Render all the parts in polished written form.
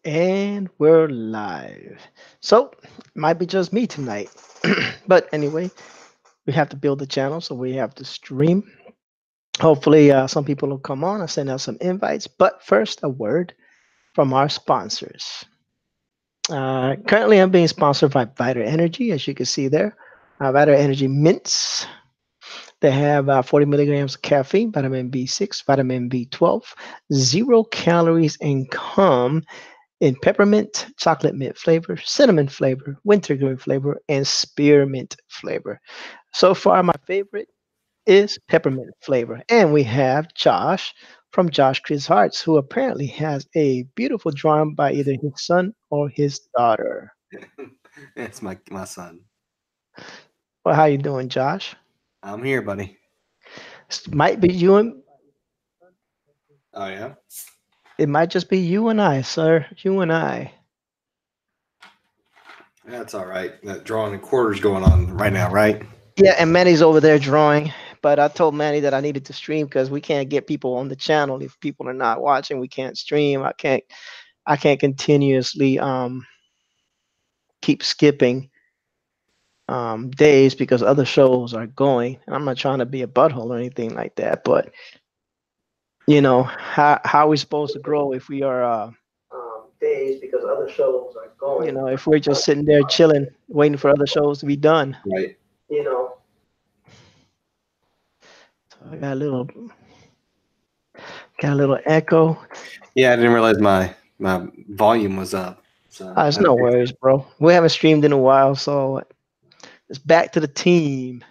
And we're live. So, might be just me tonight. But anyway, we have to build the channel, so we have to stream. Hopefully, some people will come on. I send out some invites. But first, a word from our sponsors. Currently, I'm being sponsored by Vital Energy, as you can see there. Vital Energy Mints. They have 40 milligrams of caffeine, vitamin B6, vitamin B12, 0 calories, and come in peppermint, chocolate mint flavor, cinnamon flavor, wintergreen flavor, and spearmint flavor. So far, my favorite is peppermint flavor. And we have Josh from Josh Chris Hearts, who apparently has a beautiful drawing by either his son or his daughter. It's my son. Well, how you doing, Josh? I'm here, buddy. Might be you and Oh yeah. it might just be you and I, sir. You and I. That's all right. That drawing and quarters going on right now, right? Yeah, and Manny's over there drawing. But I told Manny that I needed to stream because we can't get people on the channel if people are not watching. We can't stream. I can't continuously keep skipping days because other shows are going. And I'm not trying to be a butthole or anything like that, but how are we supposed to grow if we are days because other shows are going? If we're just sitting there chilling, waiting for other shows to be done. Right. You know. So I got a little echo. Yeah, I didn't realize my volume was up. So It's I had to no fix worries, bro. We haven't streamed in a while, so it's back to the team.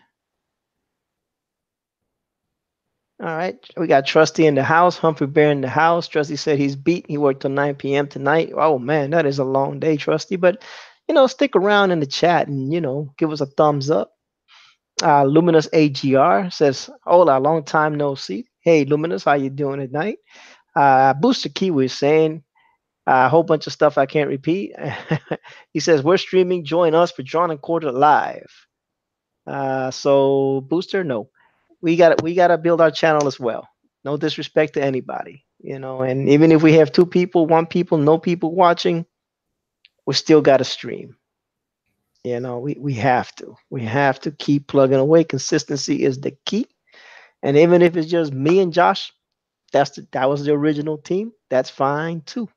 All right, we got Trusty in the house, Humphrey Bear in the house. Trusty said he's beat. He worked till 9 p.m. tonight. Oh man, that is a long day, Trusty. But stick around in the chat and give us a thumbs up. Luminous AGR says, "Hola, long time no see." Hey, Luminous, how you doing tonight? Booster Kiwi is saying a whole bunch of stuff I can't repeat. He says we're streaming. Join us for Drawn and Quarter live. So Booster, no, we gotta build our channel as well. No disrespect to anybody, and even if we have two people, one people, no people watching, we still gotta stream. We have to keep plugging away. Consistency is the key. And even if it's just me and Josh, that was the original team. That's fine too.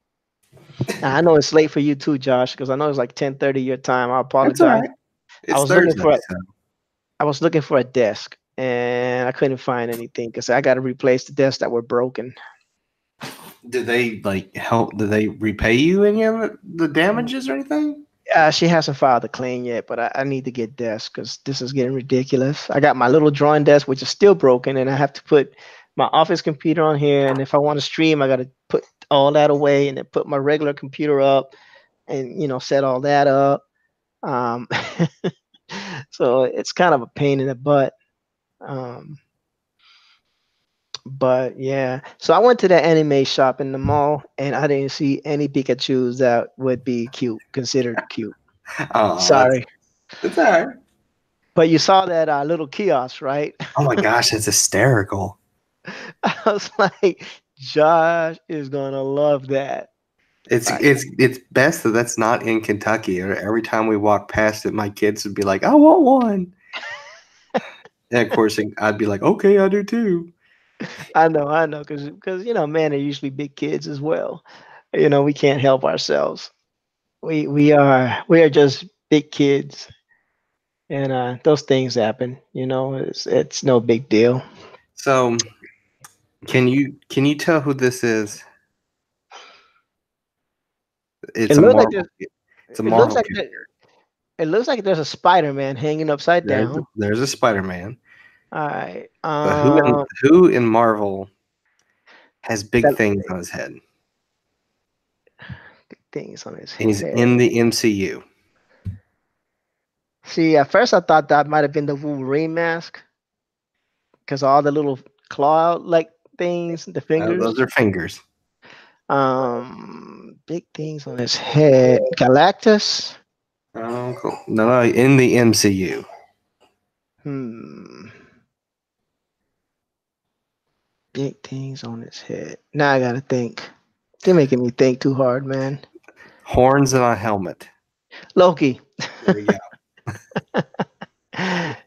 Now, I know it's late for you too, Josh, because I know it's like 10:30 your time. I That's all apologize. right. I It's was looking Thursday, for so I was looking for a desk and I couldn't find anything because I got to replace the desks that were broken. did they like help? Did they repay you any of the damages or anything? She hasn't filed a claim yet, but I need to get desks because this is getting ridiculous. I got my little drawing desk, which is still broken, and I have to put my office computer on here. And if I want to stream, I got to put all that away and then put my regular computer up and set all that up. Um, so it's kind of a pain in the butt. Um, But yeah, so I went to the anime shop in the mall and I didn't see any Pikachu's that would be cute, considered cute. Oh, Sorry. that's all right. But you saw that little kiosk, right? Oh my gosh, it's hysterical. I was like, Josh is gonna love that. It's Like, it's it's best that that's not in Kentucky. Every time we walk past it, my kids would be like, "I want one," and of course, I'd be like, "Okay, I do too." I know, because men are usually big kids as well. We can't help ourselves. We are just big kids, and those things happen. It's no big deal. So, can you tell who this is? It It's a looks like Marvel. there's It's a it looks Marvel like character. it looks like there's a Spider-Man hanging upside There's down. there's a Spider Man, All right. but who in Marvel has big That things on his head? thing's on his He's head. in the MCU. See, at first I thought that might have been the Wolverine mask because all the little claw like things, the Those fingers. are fingers. Big things on his head. Galactus. Oh, cool. No, in the MCU. Hmm. Big things on his head. Now I gotta think. They're making me think too hard, man. Horns and a helmet. Loki. There we go.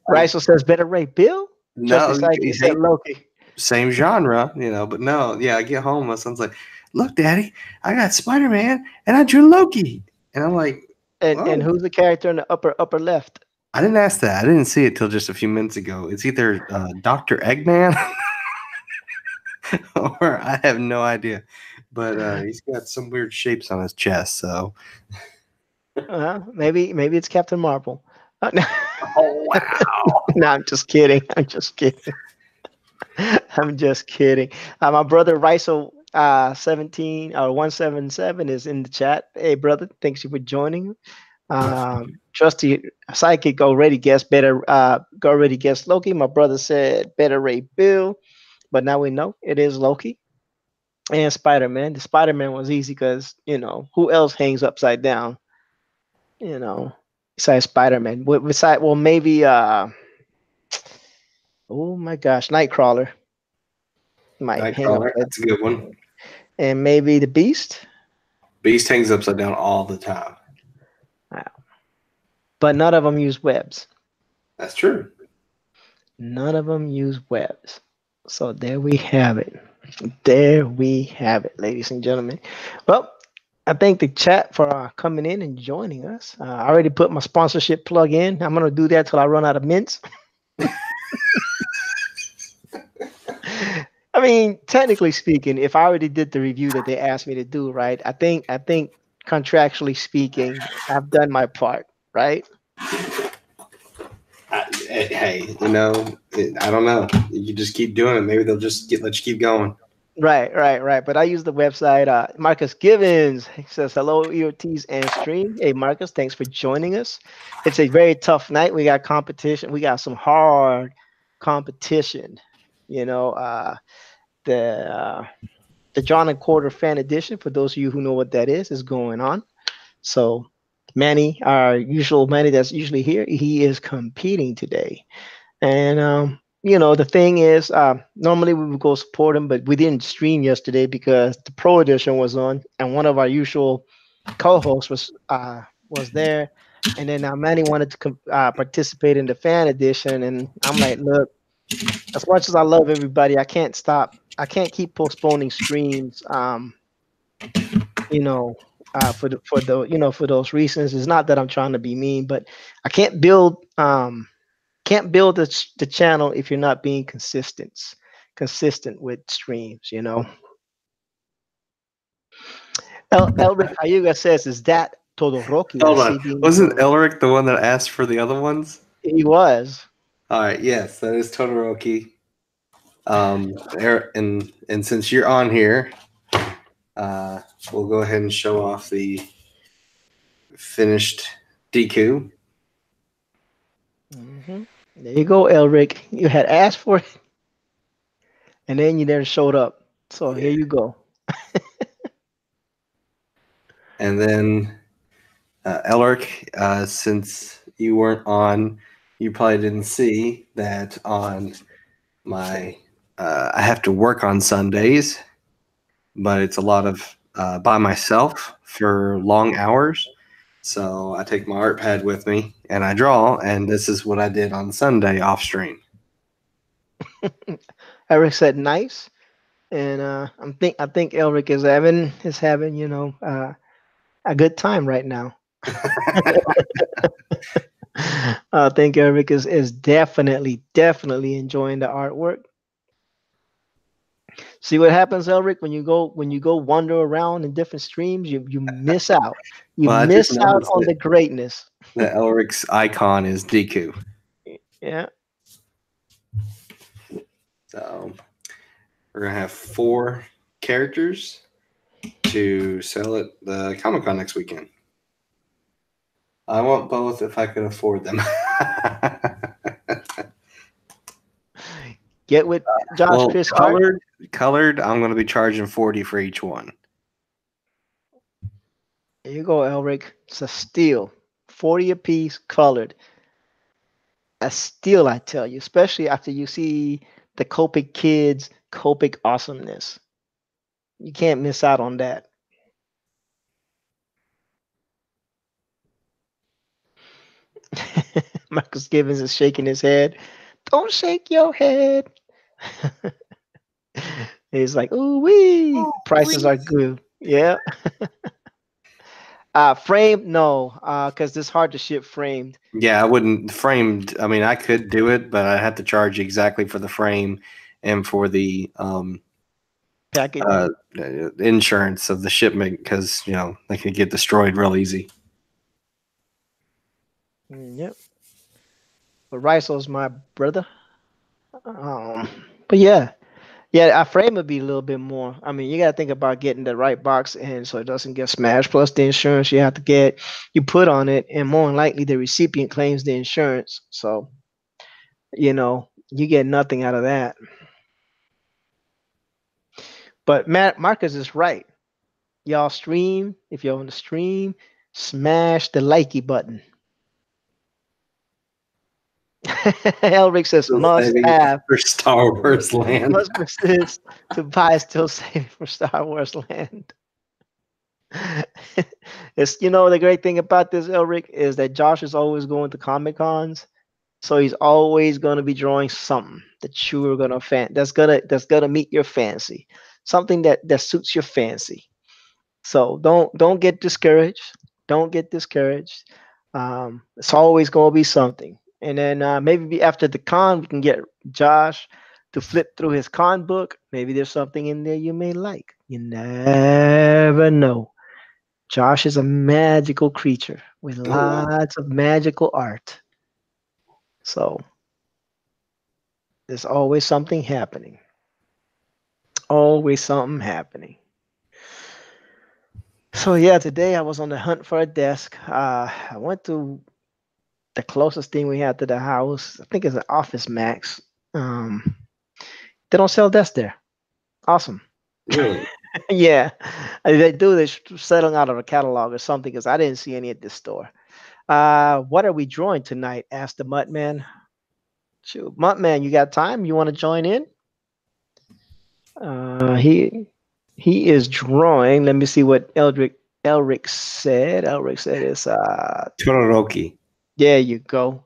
Rysel says better rate Bill. Trusty No, Psychic said hey, Loki. same genre, but no, yeah, I get home. My son's like, "Look, Daddy, I got Spider-Man and I drew Loki," and I'm like, And "Oh, who's the character in the upper left? I didn't ask that. I didn't see it till just a few minutes ago. It's either Doctor Eggman or I have no idea, but he's got some weird shapes on his chest. So, Maybe it's Captain Marvel. No, oh wow, I'm just kidding. I'm just kidding. I'm just kidding. My brother Rysel 17 or 177 is in the chat. Hey brother, thanks you for joining. Trusty Psychic already guessed better. Already guessed Loki. My brother said better rate Bill, but now we know it is Loki and Spider Man. The Spider Man was easy because who else hangs upside down? Besides Spider Man. Besides, well, maybe. Oh my gosh, Nightcrawler might hang Nightcrawler, upside, that's a good one. and maybe the Beast. Beast hangs upside down all the time. Wow. But none of them use webs. That's true. None of them use webs. So there we have it. There we have it, ladies and gentlemen. Well, I thank the chat for coming in and joining us. I already put my sponsorship plug in. I'm going to do that till I run out of mints. I mean, technically speaking, if I already did the review that they asked me to do, right? I think contractually speaking, I've done my part, right? Hey, I don't know. You just keep doing it. Maybe they'll just let you keep going. Right. But I use the website. Marcus Givens says, hello, Ortiz and stream. Hey, Marcus, thanks for joining us. It's a very tough night. We got competition. We got some hard competition. The John and Quarter fan edition, for those of you who know what that is going on. So Manny, our usual Manny that's usually here, he is competing today. And the thing is, normally we would go support him, but we didn't stream yesterday because the Pro Edition was on, and one of our usual co-hosts was there. And then Manny wanted to participate in the fan edition, and I'm like, look, as much as I love everybody, I can't stop. I can't keep postponing streams. For those reasons. It's not that I'm trying to be mean, but I can't build the channel if you're not being consistent with streams. Elric Ayuga says, "Is that Todoroki?" Hold on. Wasn't Elric the one that asked for the other ones? He was. All right. Yes, that is Todoroki. And since you're on here, we'll go ahead and show off the finished Deku. Mm-hmm. There you go, Elric. You had asked for it, and then you never showed up. So here you go. And then Elric, since you weren't on, you probably didn't see that on my. I have to work on Sundays, but it's a lot of by myself for long hours. So I take my art pad with me and I draw, and this is what I did on Sunday off stream. Eric said nice, and I think Elric is having a good time right now. I think Eric is definitely enjoying the artwork. See what happens, Elric, when you go wander around in different streams, you miss out. You miss out on the greatness. The Elric's icon is Deku. Yeah. So we're gonna have 4 characters to sell at the Comic-Con next weekend. I want both if I could afford them. Get with Josh Chris colored, I'm going to be charging $40 for each one. There you go, Elric. It's a steal. 40 a piece, colored. A steal, I tell you, especially after you see the Copic kids, Copic awesomeness. You can't miss out on that. Marcus Gibbons is shaking his head. Don't shake your head. He's like, ooh wee, Oh, prices are good. Yeah. Framed, no, because it's hard to ship framed. yeah, I wouldn't framed. I mean, I could do it, but I had to charge exactly for the frame and for the Packaging. uh, insurance of the shipment because they could get destroyed real easy. Yep. But Riso's my brother. Um, but yeah, yeah, a frame would be a little bit more. I mean, you got to think about getting the right box in so it doesn't get smashed. Plus, the insurance you have to get you put on it, and more than likely, the recipient claims the insurance. So, you get nothing out of that. But Matt Marcus is right. Y'all stream. If you're on the stream, smash the likey button. Elric says Still must saving have. for Star Wars Land. Must persist to buy still saving for Star Wars Land. It's the great thing about this, Elric, is that Josh is always going to Comic Cons, so he's always gonna be drawing something that you're gonna that's gonna meet your fancy, something that suits your fancy. So don't get discouraged. Don't get discouraged. It's always gonna be something. And then maybe after the con, we can get Josh to flip through his con book. Maybe there's something in there you may like. You never know. Josh is a magical creature with Oh wow! lots of magical art. So there's always something happening. Always something happening. So yeah, today I was on the hunt for a desk. I went to the closest thing we had to the house. I think it's an Office Max. Um, they don't sell desks there. Awesome. Really? Yeah, they do. They're selling out of a catalog or something because I didn't see any at this store. What are we drawing tonight? Asked the Muttman. Shoot, Muttman, you got time? You want to join in? He is drawing. Let me see what Elric said. Elric said it's Todoroki. there you go.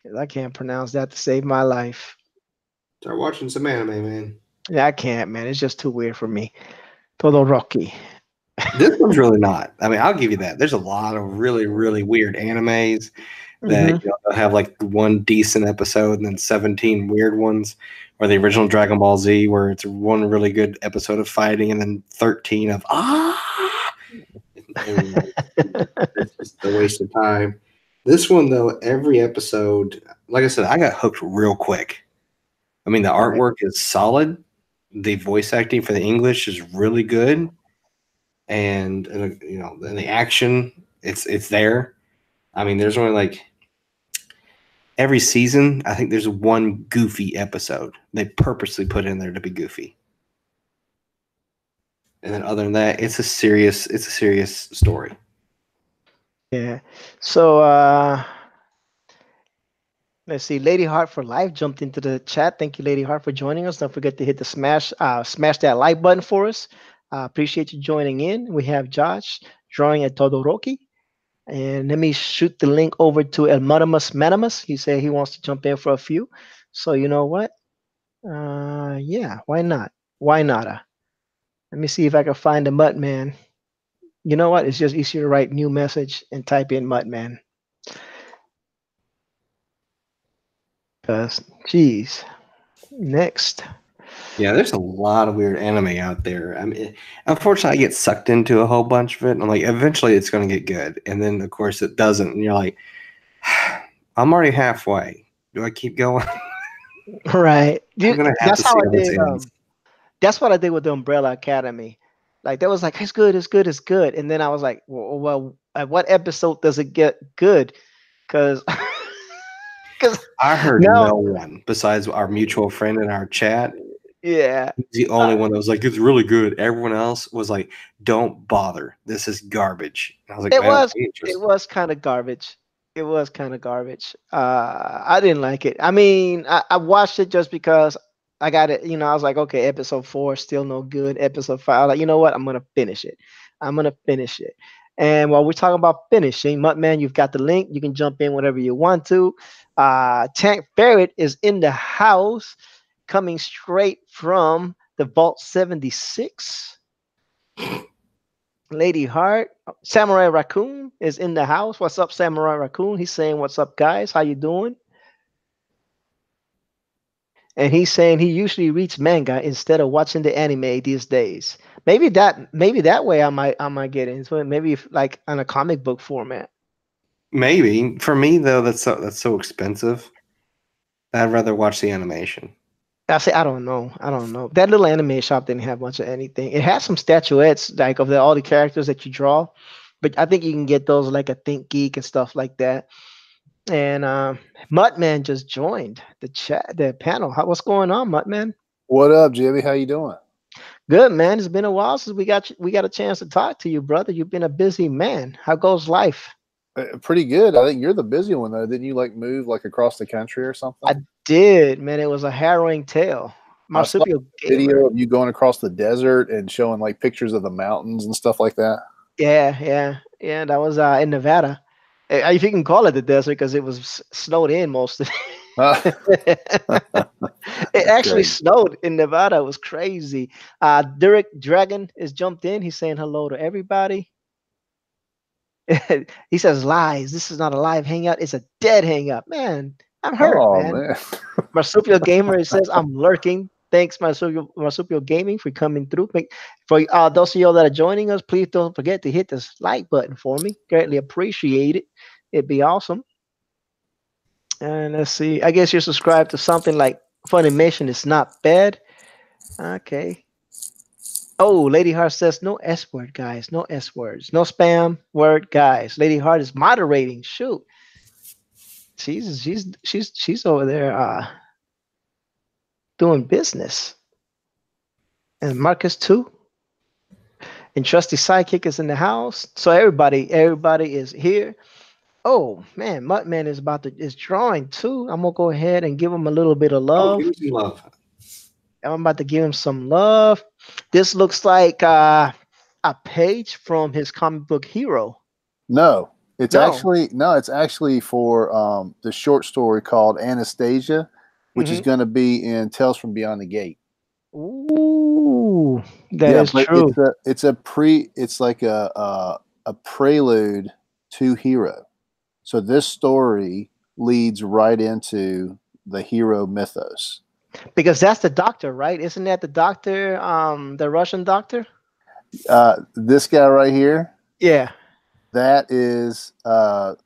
'Cause I can't pronounce that to save my life. Start watching some anime, man. Yeah, I can't, man. It's just too weird for me. Todoroki. This one's really not. I mean, I'll give you that. There's a lot of really, really weird animes that Hmm. they'll have like one decent episode and then 17 weird ones, or the original Dragon Ball Z where it's one really good episode of fighting and then 13 of and like, it's just a waste of time. This one though, every episode, like I said, I got hooked real quick. I mean, the Right. artwork is solid. The voice acting for the English is really good, and the action, it's there. I mean, there's only like every season, I think there's one goofy episode. They purposely put in there to be goofy. And then other than that, it's a serious story. Yeah. So let's see. Lady Heart for Life jumped into the chat. Thank you, Lady Heart, for joining us. Don't forget to hit the smash that like button for us. Appreciate you joining in. We have Josh drawing at Todoroki. And let me shoot the link over to El Matamus Matamus. He said he wants to jump in for a few. So you know what? Yeah, why not? Why not? Let me see if I can find the Muttman. You know what? It's just easier to write new message and type in Muttman. Because, geez. Next. Yeah, there's a lot of weird anime out there. I mean, unfortunately, I get sucked into a whole bunch of it, and I'm like, eventually it's going to get good, and then of course it doesn't, and you're like, I'm already halfway. Do I keep going? Right. I'm gonna have to That's how see I how this did. ends. That's what I did with the Umbrella Academy. Like that was like, it's good, it's good, it's good. And then I was like, well at what episode does it get good? Because because I heard now, no one besides our mutual friend in our chat. yeah, He's the uh, only one that was like, it's really good. Everyone else was like, don't bother. This is garbage. And I was like, it well, was it interesting. was kind of garbage. It was kind of garbage. I didn't like it. I mean, I watched it just because I got it. I was like, okay, episode 4 still no good. Episode 5, like, you know what? I'm gonna finish it. I'm gonna finish it. And while we're talking about finishing, Muttman, you've got the link. You can jump in whenever you want to. Tank Ferret is in the house, coming straight from the Vault 76. Lady Heart, Samurai Raccoon is in the house. What's up, Samurai Raccoon? He's saying, "What's up, guys? How you doing?" And he's saying he usually reads manga instead of watching the anime these days. Maybe that way I might get into it. Maybe if, like on a comic book format. Maybe for me though, that's so expensive. I'd rather watch the animation. I say I don't know. I don't know. That little anime shop didn't have much of anything. It has some statuettes like of all the characters that you draw, but I think you can get those like a Think Geek and stuff like that. And Muttman just joined the chat, the panel. What's going on, Muttman? What up, Jimmy? How you doing? Good, man. It's been a while since we got a chance to talk to you, brother. You've been a busy man. How goes life? Pretty good. I think you're the busy one though. Didn't you like move like across the country or something? I did, man. It was a harrowing tale. I saw Marsupial a Gamer. video of you going across the desert and showing like pictures of the mountains and stuff like that. Yeah. That was in Nevada. If you can call it the desert, because it was snowed in most of it. It actually Great. snowed in Nevada. It was crazy. Derek Dragon is jumped in. He's saying hello to everybody. He says lies. This is not a live hangout. It's a dead hangout. Man, I'm hurt, Oh man. man. Marsupial Gamer, it says I'm lurking. Thanks, Marsupial Gaming, for coming through. For those of y'all that are joining us, please don't forget to hit this like button for me. Greatly appreciate it. It'd be awesome. And let's see. I guess you're subscribed to something like Funimation. It's not bad. Okay. Oh, Lady Heart says no S word, guys. No S words. No spam word, guys. Lady Heart is moderating. Shoot. She's over there doing business. And Marcus too. And Trusty Sidekick is in the house. So everybody is here. Oh man, Muttman is drawing too. I'm gonna go ahead and give him a little bit of Oh, love. give me some love. I'm about to give him some love. This looks like a page from his comic book hero. No, it's No. actually for the short story called Anastasia, which is going to be in Tales from Beyond the Gate. Ooh, that is but true. it's like a prelude to Hero. So this story leads right into the Hero mythos. Because that's the doctor, right? Isn't that the doctor, the Russian doctor? This guy right here. Yeah. That is I'm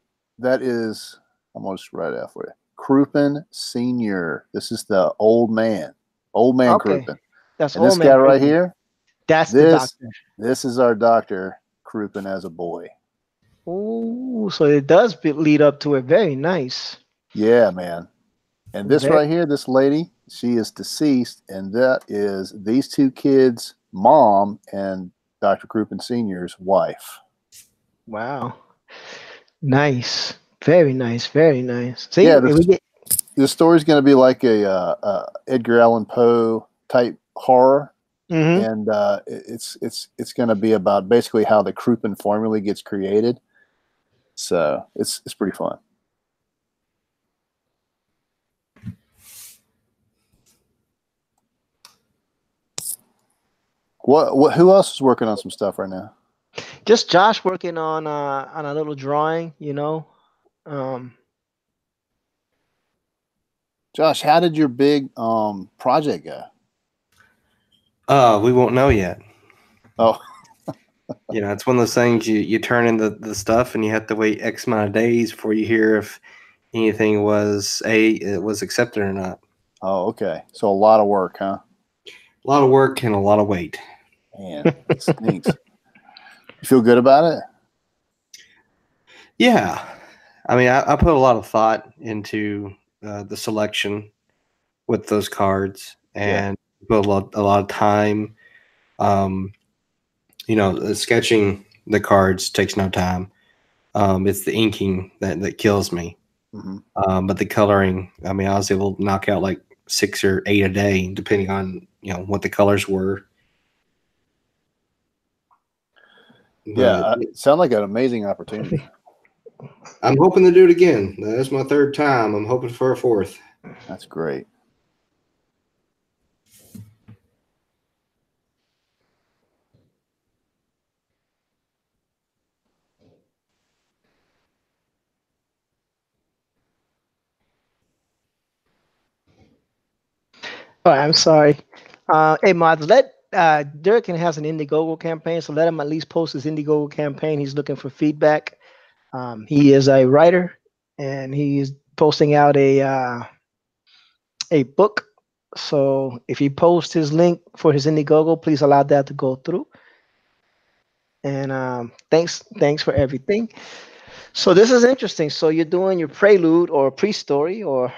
gonna just write it out for you. Krupin Senior. This is the old man. Old man Okay. Krupin. That's And old this man guy right Krupin. here. That's the doctor. This is our doctor Krupin as a boy. Ooh, so it does lead up to it. Very nice. Yeah, man. And this right here, this lady, she is deceased, and that is these two kids' mom and Dr. Krupin Senior's wife. Wow. Nice. Very nice. Very nice. See, yeah, this story's going to be like a Edgar Allan Poe type horror. And it's going to be about basically how the Krupin formula gets created. So it's pretty fun. What? Who else is working on some stuff right now? Just Josh working on a little drawing, you know. Josh, how did your big project go? We won't know yet. Oh. You know, it's one of those things you turn in the stuff and you have to wait X amount of days before you hear if anything was accepted or not. Oh, okay. So a lot of work, huh? A lot of work and a lot of wait. Man, it stinks. You feel good about it? Yeah. I mean, I put a lot of thought into the selection with those cards and put a lot of time. You know, sketching the cards takes no time. It's the inking that kills me. But the coloring, I mean, I was able to knock out like 6 or 8 a day, depending on, you know, what the colors were. Yeah, sound like an amazing opportunity. I'm hoping to do it again. That's my third time. I'm hoping for a fourth. That's great. Oh, I'm sorry. Hey, Mods, let Durkin has an Indiegogo campaign, so let him at least post his Indiegogo campaign. He's looking for feedback. He is a writer, and he's posting out a book. So if you post his link for his Indiegogo, please allow that to go through. And thanks for everything. So this is interesting. So you're doing your prelude or pre-story, or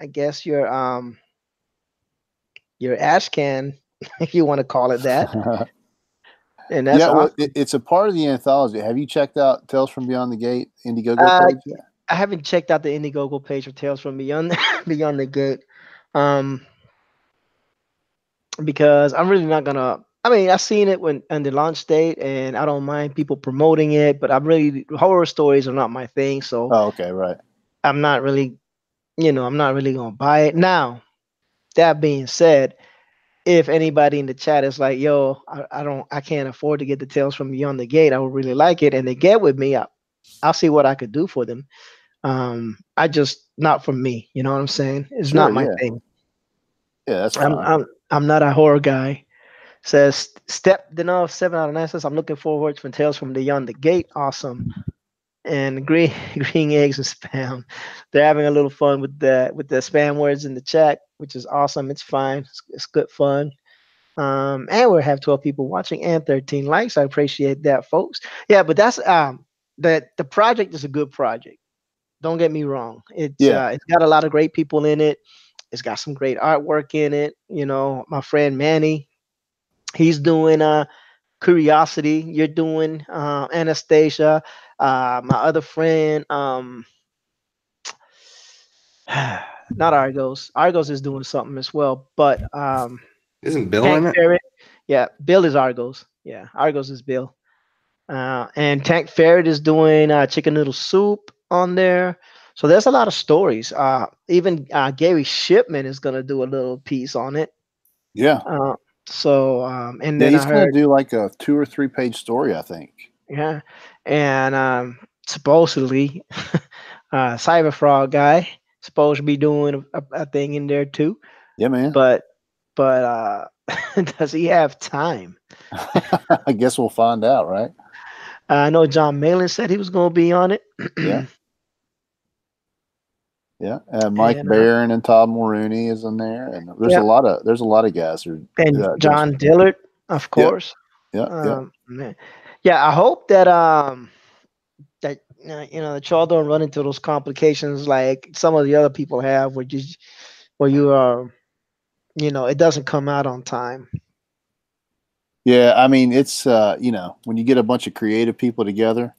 I guess your ash can, if you want to call it that. And that's well, awesome. it's a part of the anthology. Have you checked out Tales from Beyond the Gate Indiegogo page yet? I haven't checked out the Indiegogo page for Tales from Beyond Beyond the Gate, because I'm really not gonna. I mean, I've seen it when on the launch date, and I don't mind people promoting it, but horror stories are not my thing. So, okay, right. I'm not really, I'm not really gonna buy it now. That being said, if anybody in the chat is like, "Yo, I can't afford to get the Tales from Beyond the Gate. I would really like it," and they get with me, I'll see what I could do for them. I just not for me. You know what I'm saying? It's not my thing. Yeah, that's fine. I'm not a horror guy. Says Step Denov 7 out of 9 says I'm looking forward to Tales from Beyond the Gate. Awesome. And green eggs and spam. They're having a little fun with the spam words in the chat, which is awesome. It's fine. It's good fun. And we have 12 people watching and 13 likes. I appreciate that, folks. Yeah, but that's the project is a good project. Don't get me wrong. It's got a lot of great people in it. It's got some great artwork in it. My friend Manny, he's doing Curiosity. You're doing Anastasia. My other friend, not Argos. Argos is doing something as well, but isn't Bill Tank in it? Ferret, yeah, Bill is Argos. Yeah, Argos is Bill. And Tank Ferret is doing chicken noodle soup on there. So there's a lot of stories. Even Gary Shipman is gonna do a little piece on it. Yeah. And then he's I heard gonna do like a 2 or 3 page story, I think. Yeah, and supposedly, Cyber Frog guy supposed to be doing a thing in there too. Yeah, man. But does he have time? I guess we'll find out, right? I know John Malin said he was going to be on it. Yeah. Yeah, Mike Barron and Todd Mulrooney is in there, and there's a lot of guys who and John Dillard, of course. Yeah. Yeah, I hope that that that y'all don't run into those complications like some of the other people have, where you are, it doesn't come out on time. Yeah, I mean, it's when you get a bunch of creative people together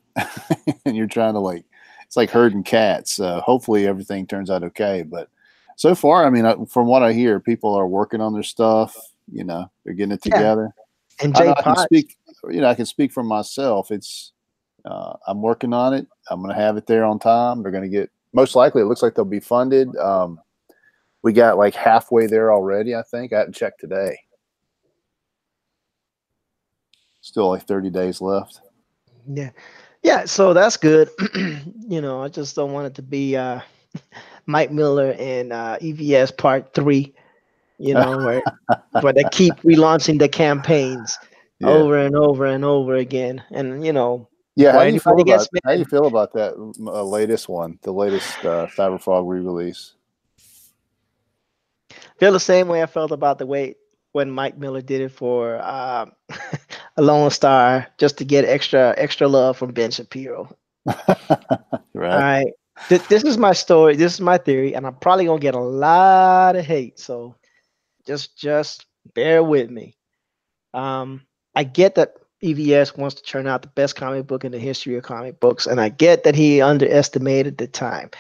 and you're trying to it's like herding cats. Hopefully everything turns out okay. But so far, I mean, from what I hear, people are working on their stuff. They're getting it together. Yeah. And Jay Potts. I can speak for myself. It's I'm working on it. I'm going to have it there on time. They're going to get, most likely, it looks like they'll be funded. We got like halfway there already, I think. I hadn't checked today. Still like 30 days left. Yeah, so that's good. I just don't want it to be Mike Miller and EVS Part 3, where they keep relaunching the campaigns over and over and over again. And, how do you feel about that latest one, the latest Cyber Frog re-release? Feel the same way I felt about the way when Mike Miller did it for a Lone Star, just to get extra love from Ben Shapiro. Right. All right. This is my story. This is my theory, and I'm probably gonna get a lot of hate. So just bear with me. I get that EVS wants to turn out the best comic book in the history of comic books, and I get that he underestimated the time,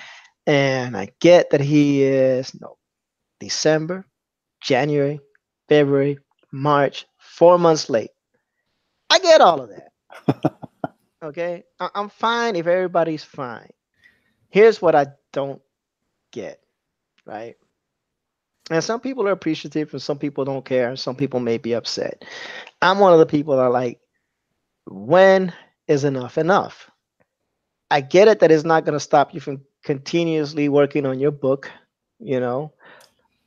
and I get that he is December, January, February, March, 4 months late. I get all of that. Okay, I'm fine if everybody's fine. Here's what I don't get, right? And some people are appreciative and some people don't care. And some people may be upset. I'm one of the people that are like, when is enough enough? I get it that it's not going to stop you from continuously working on your book, you know,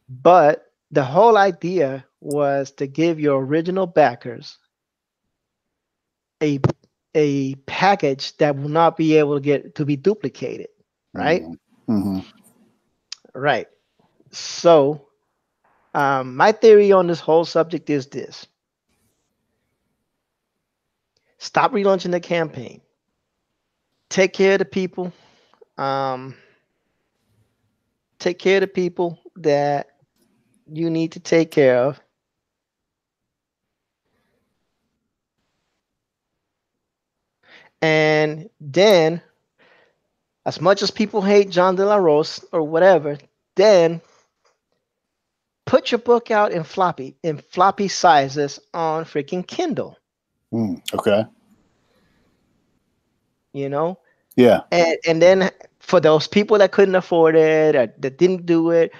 but the whole idea was to give your original backers a package that will not be able to get to be duplicated, right? Mm-hmm. Right. So, my theory on this whole subject is this: stop relaunching the campaign. Take care of the people. Um, take care of the people that you need to take care of. And then, as much as people hate John De La Rose or whatever, then put your book out in floppy sizes on freaking Kindle. Okay. You know, Yeah. and then for those people that couldn't afford it or that didn't do it,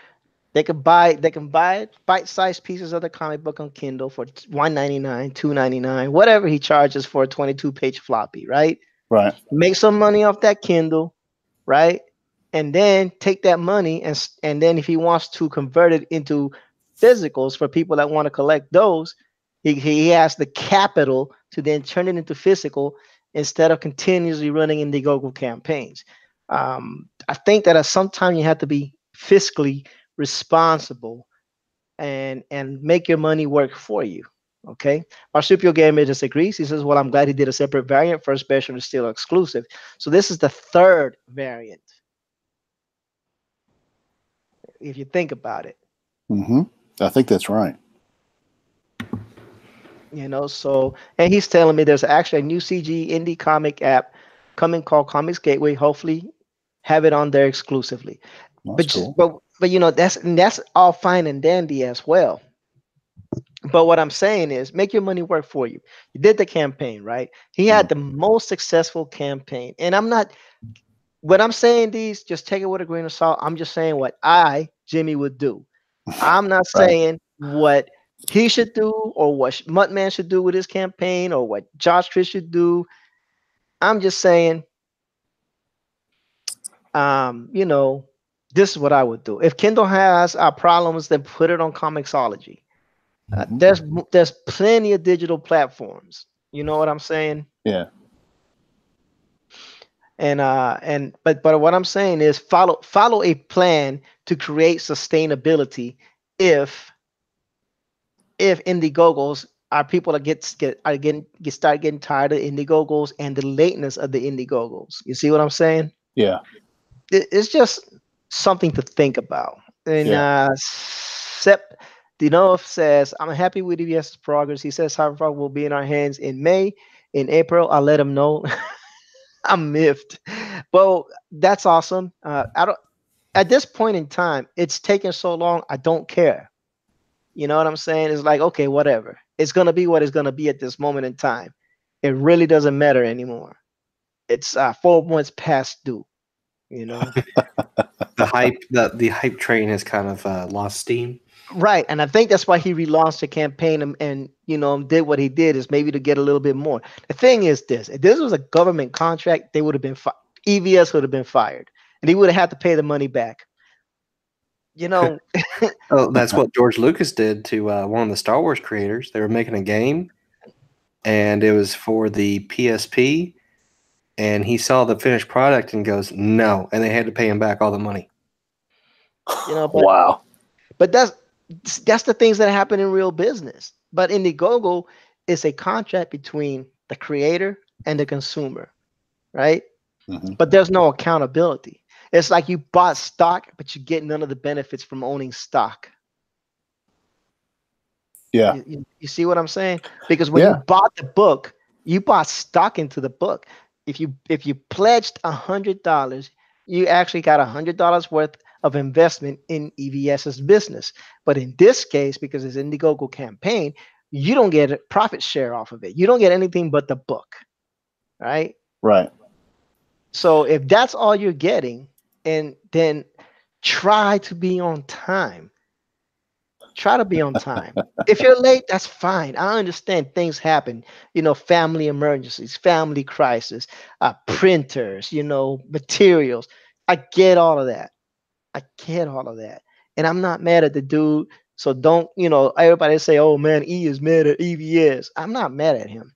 they can buy bite-sized pieces of the comic book on Kindle for $1.99, $2.99, whatever he charges for a 22-page floppy, right? Right. Make some money off that Kindle, right? And then take that money and then if he wants to convert it into physicals for people that want to collect those, he has the capital to then turn it into physical instead of continuously running Indiegogo campaigns. I think that at some time you have to be fiscally responsible and make your money work for you. Okay. Marsupio Gamer disagrees. He says, well, I'm glad he did a separate variant. First version is still exclusive. So this is the third variant, if you think about it. Mm-hmm. I think that's right. You know, so and he's telling me there's actually a new CG indie comic app coming called Comics Gateway. Hopefully have it on there exclusively. That's But cool. but you know, that's all fine and dandy as well. But what I'm saying is make your money work for you. You did the campaign, right? He had the most successful campaign. And I'm not when I'm saying these, just take it with a grain of salt. I'm just saying what I, Jimmy, would do. I'm not Right. saying what he should do or what Muttman should do with his campaign or what Josh Chris should do. I'm just saying, you know, this is what I would do. If Kindle has problems, then put it on Comixology. There's plenty of digital platforms. You know what I'm saying? Yeah. And but what I'm saying is follow a plan to create sustainability if Indiegogos are people that start getting tired of Indiegogos and the lateness of the Indiegogos. You see what I'm saying? Yeah. It's just something to think about. And Yeah. Sep Dinov says, I'm happy with EBS's progress. He says Cyberpunk will be in our hands in May. In April, I'll let him know. I'm miffed. Well, that's awesome. I don't. At this point in time, it's taking so long. I don't care. You know what I'm saying? It's like, okay, whatever. It's gonna be what it's gonna be at this moment in time. It really doesn't matter anymore. It's 4 months past due. You know. The hype train has kind of lost steam. Right, and I think that's why he relaunched the campaign and you know did what he did is maybe to get a little bit more. The thing is this: if this was a government contract, they would have been EVS would have been fired, and he would have had to pay the money back. You know, Oh, that's what George Lucas did to one of the Star Wars creators. They were making a game, and it was for the PSP, and he saw the finished product and goes, no, and they had to pay him back all the money. you know, Wow. but that's the things that happen in real business. But Indiegogo is a contract between the creator and the consumer, right? Mm-hmm. But there's no accountability. It's like you bought stock, but you get none of the benefits from owning stock. Yeah. You see what I'm saying? Because when you bought the book, you bought stock into the book. If you pledged $100, you actually got $100 worth of investment in EVS's business. But in this case, because it's Indiegogo campaign, you don't get a profit share off of it. You don't get anything but the book. right? Right. So if that's all you're getting, and then try to be on time. Try to be on time. If you're late, that's fine. I understand things happen. Family emergencies, family crisis, printers, materials. I get all of that. I get all of that. And I'm not mad at the dude. So don't, everybody say, oh man, E is mad at EVS. I'm not mad at him.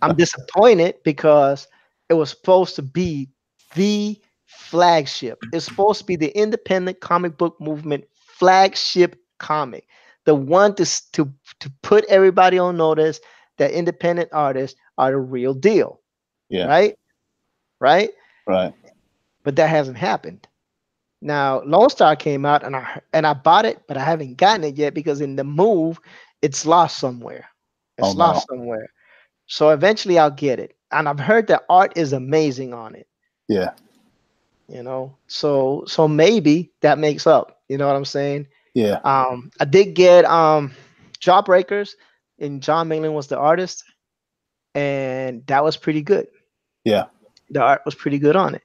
I'm disappointed because it was supposed to be the flagship. It's supposed to be the independent comic book movement flagship comic, the one to put everybody on notice that independent artists are the real deal, Yeah. right? Right? Right. But that hasn't happened. Now, Lone Star came out and I bought it, but I haven't gotten it yet because in the move, it's lost somewhere. Oh It's no. lost somewhere. So eventually I'll get it. And I've heard that art is amazing on it, Yeah. So maybe that makes up. You know what I'm saying? Yeah. I did get Jawbreakers, and John Mayland was the artist, and that was pretty good. Yeah. The art was pretty good on it.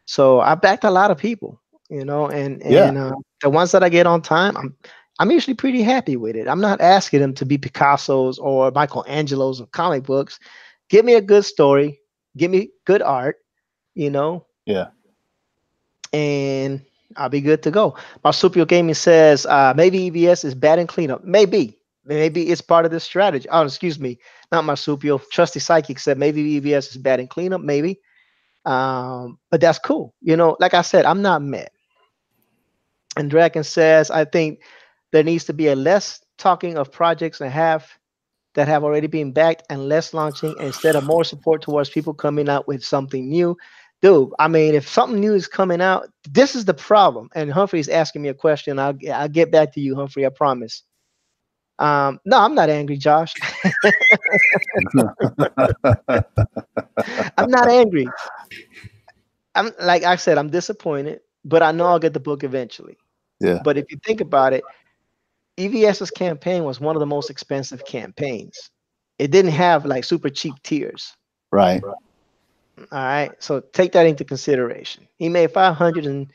So I backed a lot of people, and Yeah. the ones that I get on time, I'm usually pretty happy with it. I'm not asking them to be Picasso's or Michelangelo's of comic books. Give me a good story, give me good art, you know, Yeah. and I'll be good to go. Marsupio Gaming says maybe EVS is bad in cleanup. Maybe it's part of the strategy. Oh, excuse me, not Marsupio. Trusty Psychic said maybe EVS is bad in cleanup. Maybe, but that's cool. Like I said, I'm not mad. And Dragon says I think there needs to be a less talking of projects that have already been backed and less launching instead of more support towards people coming out with something new. Dude, I mean, if something new is coming out, this is the problem. And Humphrey's asking me a question. I'll get back to you, Humphrey. I promise. No, I'm not angry, Josh. I'm not angry. I'm like I said, I'm disappointed, but I know I'll get the book eventually. Yeah. But if you think about it, EVS's campaign was one of the most expensive campaigns. It didn't have like super cheap tiers. Right. All right. So take that into consideration. He made 500 and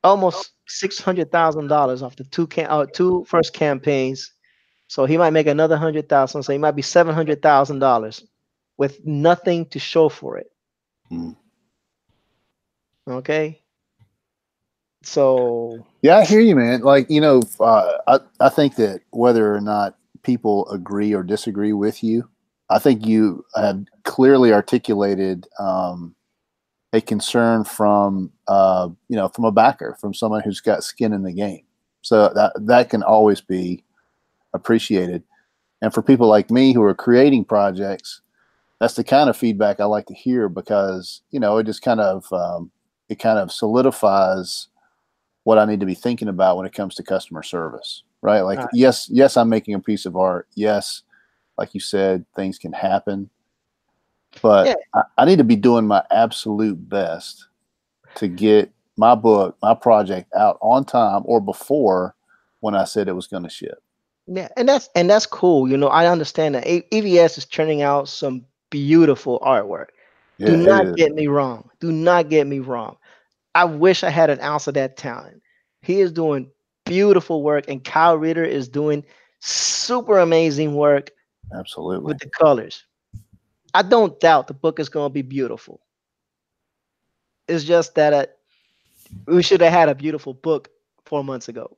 almost $600,000 off the two first campaigns. So he might make another 100,000. So he might be $700,000 with nothing to show for it. Mm. Okay. So Yeah, I hear you, man. Like, I think that whether or not people agree or disagree with you, I think you have clearly articulated a concern from from a backer, from someone who's got skin in the game. So that can always be appreciated. And for people like me who are creating projects, that's the kind of feedback I like to hear because it just kind of solidifies what I need to be thinking about when it comes to customer service, right? Like, yes, I'm making a piece of art. Yes, like you said, things can happen, but yeah. I need to be doing my absolute best to get my project out on time or before when I said it was going to ship. Yeah, and that's cool. I understand that EVS is churning out some beautiful artwork. Yeah, Do not get me wrong. Do not get me wrong. I wish I had an ounce of that talent. He is doing beautiful work, and Kyle Ritter is doing super amazing work. Absolutely. With the colors. I don't doubt the book is going to be beautiful. It's just that we should have had a beautiful book 4 months ago.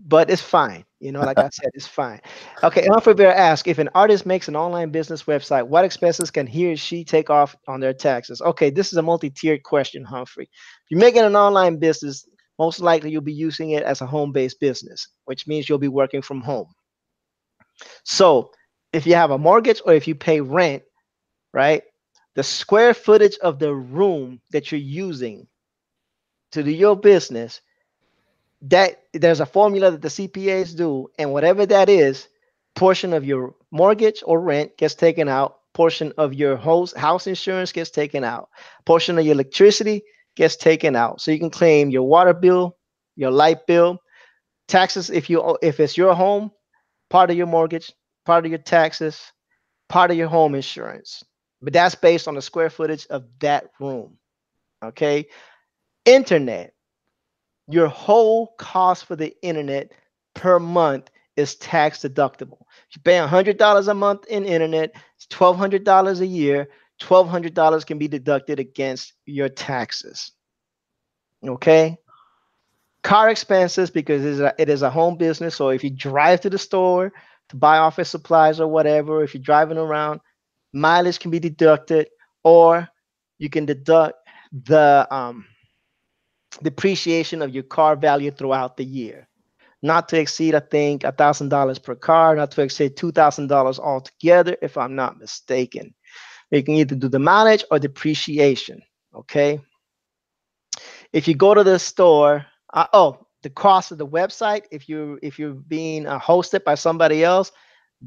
But it's fine. Like I said, it's fine. Okay, Humphrey Bear asks, if an artist makes an online business website, what expenses can he or she take off on their taxes? Okay, this is a multi-tiered question, Humphrey. If you're making an online business, most likely you'll be using it as a home-based business, which means you'll be working from home. So if you have a mortgage or if you pay rent, right, the square footage of the room that you're using to do your business, that there's a formula that the CPAs do, and whatever that is, portion of your mortgage or rent gets taken out, portion of your house insurance gets taken out, portion of your electricity gets taken out. So you can claim your water bill, your light bill, taxes if it's your home, part of your mortgage, part of your taxes, part of your home insurance. but that's based on the square footage of that room. Okay. Internet, your whole cost for the internet per month is tax deductible. If you pay $100 a month in internet, it's $1,200 a year. $1,200 can be deducted against your taxes. Okay. Car expenses, because it is a home business. So if you drive to the store to buy office supplies or whatever, if you're driving around, mileage can be deducted, or you can deduct the depreciation of your car value throughout the year. Not to exceed, I think, $1,000 per car, not to exceed $2,000 altogether, if I'm not mistaken. You can either do the mileage or depreciation. Okay. If you go to the store, the cost of the website, if you're being hosted by somebody else,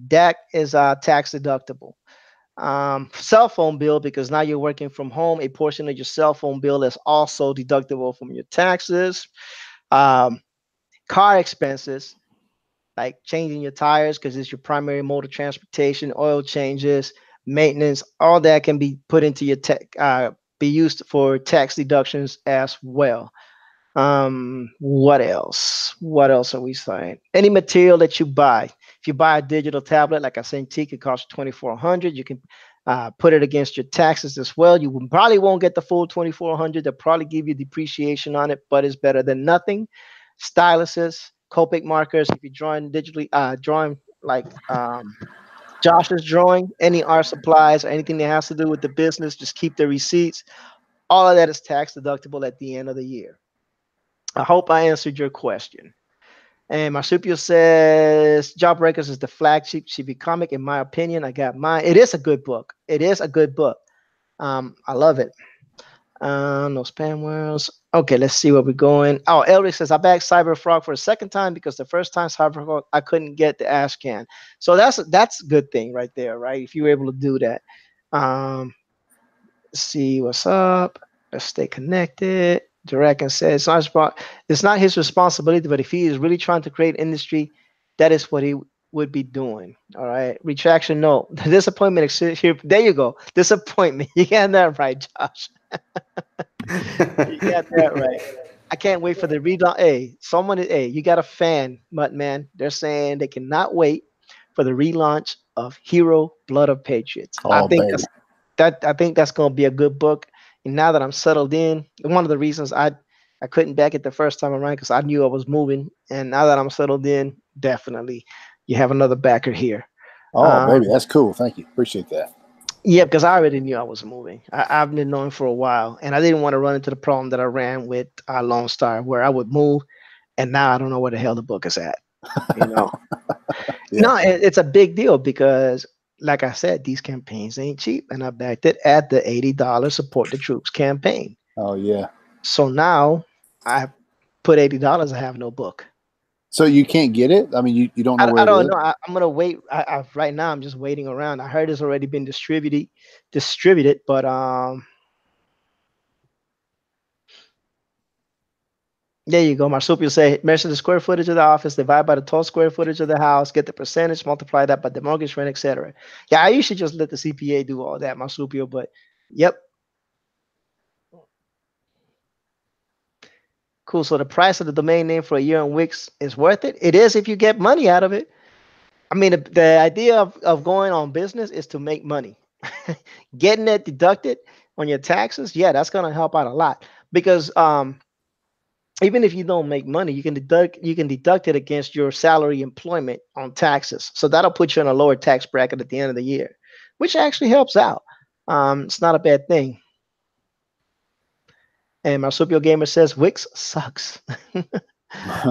that is tax deductible. Cell phone bill, because now you're working from home, a portion of your cell phone bill is also deductible from your taxes. Um, Car expenses, like changing your tires because it's your primary mode of transportation, oil changes, maintenance, all that can be put into your be used for tax deductions as well. What else? What else are we saying? Any material that you buy. If you buy a digital tablet like a Cintiq, it costs 2,400. You can put it against your taxes as well. You probably won't get the full 2,400. They'll probably give you depreciation on it, but it's better than nothing. Styluses, Copic markers. If you're drawing digitally, drawing like Josh is drawing, any art supplies or anything that has to do with the business, just keep the receipts. All of that is tax deductible at the end of the year. I hope I answered your question. And Marsupio says Jawbreakers is the flagship CB comic, in my opinion. I got mine. It is a good book. It is a good book. I love it. No spam words. Okay, let's see where we're going. Oh, Elric says I backed Cyberfrog for a second time because the first time Cyberfrog I couldn't get the ash can. So that's a good thing right there, right? If you were able to do that. Let's see what's up. Let's stay connected. Draken says it's not his responsibility, but if he is really trying to create industry, that is what he would be doing. All right. Retraction. No. The disappointment exists here. There you go. Disappointment. You got that right, Josh. You got that right. I can't wait for the relaunch. Hey, you got a fan, Muttman. They're saying they cannot wait for the relaunch of Hero Blood of Patriots. Oh, baby. I think that's gonna be a good book. And now that I'm settled in, one of the reasons I couldn't back it the first time around because I knew I was moving. And now that I'm settled in, definitely you have another backer here. Oh, baby, that's cool. Thank you. Appreciate that. Yeah, because I already knew I was moving. I've been knowing for a while, and I didn't want to run into the problem that I ran with Lone Star, where I would move, and now I don't know where the hell the book is at. You know, Yeah. No, it's a big deal because, like I said, these campaigns ain't cheap, and I backed it at the $80 support the troops campaign. Oh yeah. So now I put $80. I have no book. So you can't get it? I mean, you don't know where I don't it is? know. I'm gonna wait. Right now I'm just waiting around. I heard it's already been distributed, but there you go. Marsupio say measure the square footage of the office, divide by the total square footage of the house, get the percentage, multiply that by the mortgage rent, etc. Yeah, I usually just let the CPA do all that, Marsupio, but yep. Cool. So the price of the domain name for a year on Wix is worth it. It is if you get money out of it. I mean, the idea of going on business is to make money. Getting it deducted on your taxes, yeah, that's gonna help out a lot because even if you don't make money, you can deduct it against your salary employment on taxes. So that'll put you in a lower tax bracket at the end of the year, which actually helps out. It's not a bad thing. And Marsupio Gamer says Wix sucks. I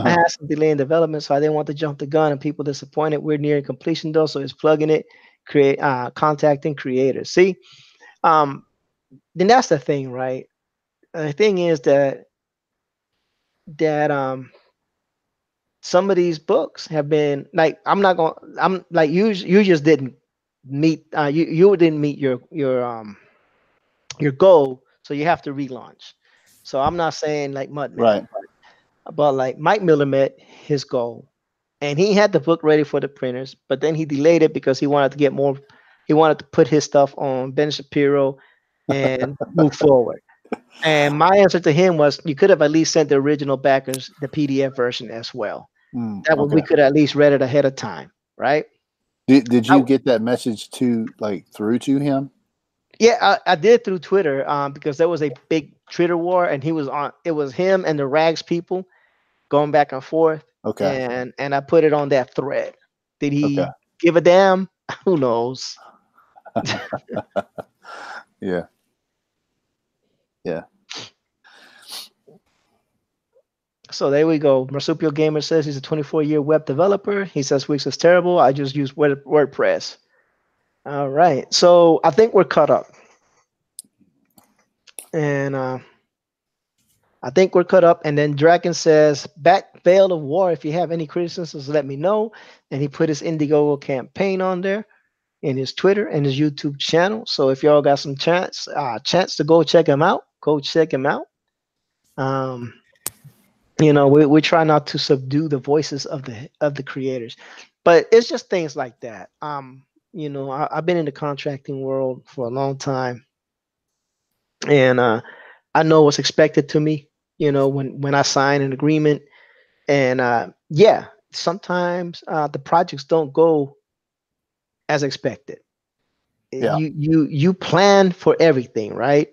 had some delay in development, so I didn't want to jump the gun and people disappointed. We're nearing completion though, so it's plugging it, contacting creators. See, then that's the thing, right? The thing is that some of these books have been like I'm like you just didn't meet you didn't meet your goal, so you have to relaunch. So I'm not saying like Muttman, Right. but like Mike Miller met his goal, and he had the book ready for the printers, but then he delayed it because he wanted to get more. He wanted to put his stuff on Ben Shapiro and move forward. And my answer to him was, you could have at least sent the original backers the PDF version as well. That way we could at least read it ahead of time, right? Did you get that message through to him? Yeah, I did through Twitter, because there was a big Twitter war, and he was on. It was him and the Rags people going back and forth. Okay. And I put it on that thread. Did he Okay. give a damn? Who knows? Yeah. Yeah. So there we go. Marsupial Gamer says he's a 24-year web developer. He says Wix is terrible. I just use WordPress. All right. So I think we're caught up. And I think we're caught up. And then Draken says, back Veil of War, if you have any criticisms, let me know. And he put his Indiegogo campaign on there in his Twitter and his YouTube channel. So if y'all got some chance to go check him out, go check him out. You know, we try not to subdue the voices of the creators, but it's just things like that. You know, I've been in the contracting world for a long time, and I know what's expected to me. You know, when I sign an agreement, and yeah, sometimes the projects don't go as expected. Yeah. You plan for everything, right?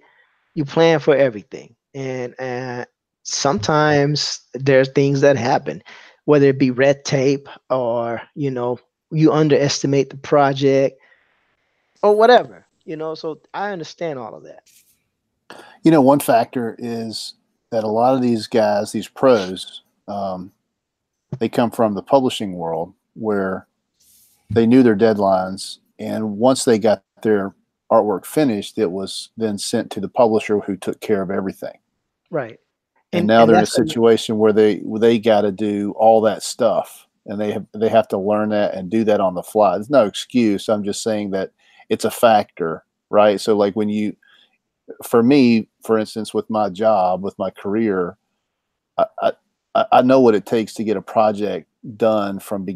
You plan for everything, and sometimes there's things that happen, whether it be red tape or, you know, you underestimate the project or whatever, you know. So I understand all of that. You know, one factor is that a lot of these guys, these pros, they come from the publishing world where they knew their deadlines, and once they got their artwork finished, it was then sent to the publisher who took care of everything. Right. And now they're in a situation where they got to do all that stuff, and they have to learn that and do that on the fly. There's no excuse. I'm just saying that it's a factor, right? So like for me, for instance, with my job, with my career, I know what it takes to get a project done from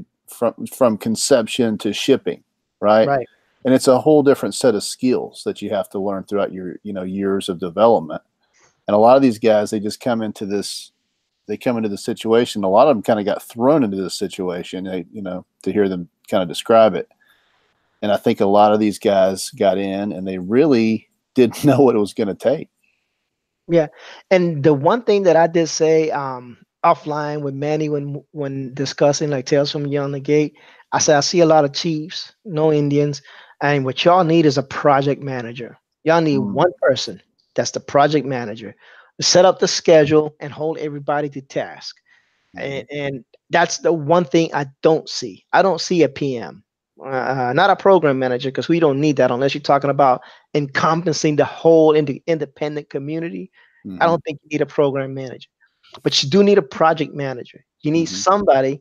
conception to shipping, right? Right. And it's a whole different set of skills that you have to learn throughout your years of development. And a lot of these guys, they just come into the situation. A lot of them kind of got thrown into this situation, to hear them kind of describe it. And I think a lot of these guys got in and they really didn't know what it was going to take. Yeah. And the one thing that I did say offline with Manny when discussing like Tales from Beyond the Gate, I said, I see a lot of Chiefs, no Indians. And what y'all need is a project manager. Y'all need one person. That's the project manager. Set up the schedule and hold everybody to task. And that's the one thing I don't see. I don't see a PM, not a program manager, because we don't need that unless you're talking about encompassing the whole independent community. I don't think you need a program manager, but you do need a project manager. You need somebody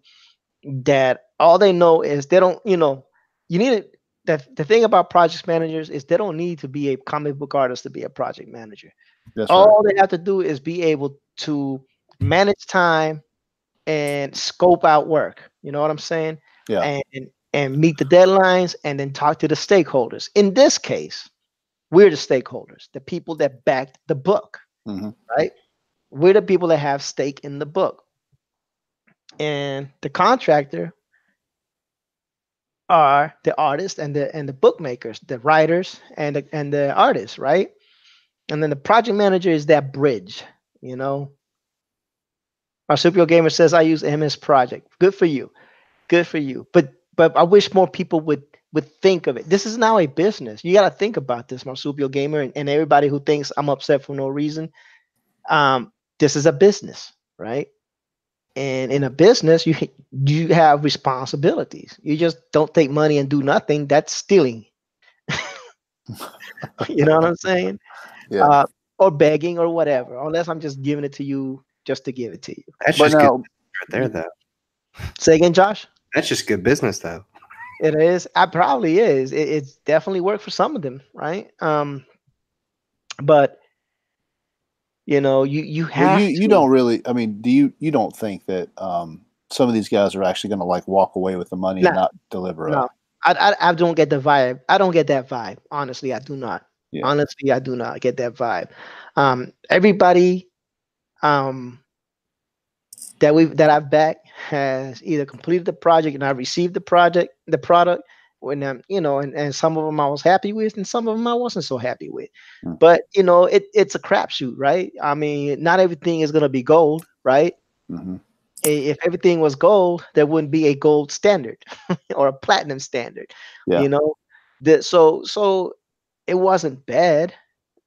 that all they know is they don't, you need it. The thing about project managers is they don't need to be a comic book artist to be a project manager. That's all right. They have to do is be able to manage time and scope out work. You know what I'm saying? Yeah. And meet the deadlines and then talk to the stakeholders. In this case, we're the stakeholders, the people that backed the book, right? We're the people that have stake in the book. And the contractor are the artists and the bookmakers, the writers and the artists, right? And then the project manager is that bridge, you know. Marsupial Gamer says, I use MS Project. Good for you. Good for you. But I wish more people would think of it. This is now a business. You got to think about this, Marsupial Gamer, and everybody who thinks I'm upset for no reason. This is a business, right? And in a business, you have responsibilities. You just don't take money and do nothing. That's stealing. You know what I'm saying? Yeah. Or begging or whatever. Unless I'm just giving it to you just to give it to you. That's just good right there, though. Say again, Josh? That's just good business, though. It is. It probably is. It's definitely worked for some of them, right? But you have you don't really. I mean, you don't think that some of these guys are actually going to like walk away with the money and not deliver? I don't get the vibe. I don't get that vibe. Honestly, I do not. Yeah. Honestly, I do not get that vibe. Everybody um, that I've backed has either completed the project and I received the product when and some of them I was happy with and some of them I wasn't so happy with. Mm. But it's a crapshoot, right? I mean, not everything is gonna be gold, right? Mm-hmm. If everything was gold, there wouldn't be a gold standard or a platinum standard. Yeah. You know, so it wasn't bad,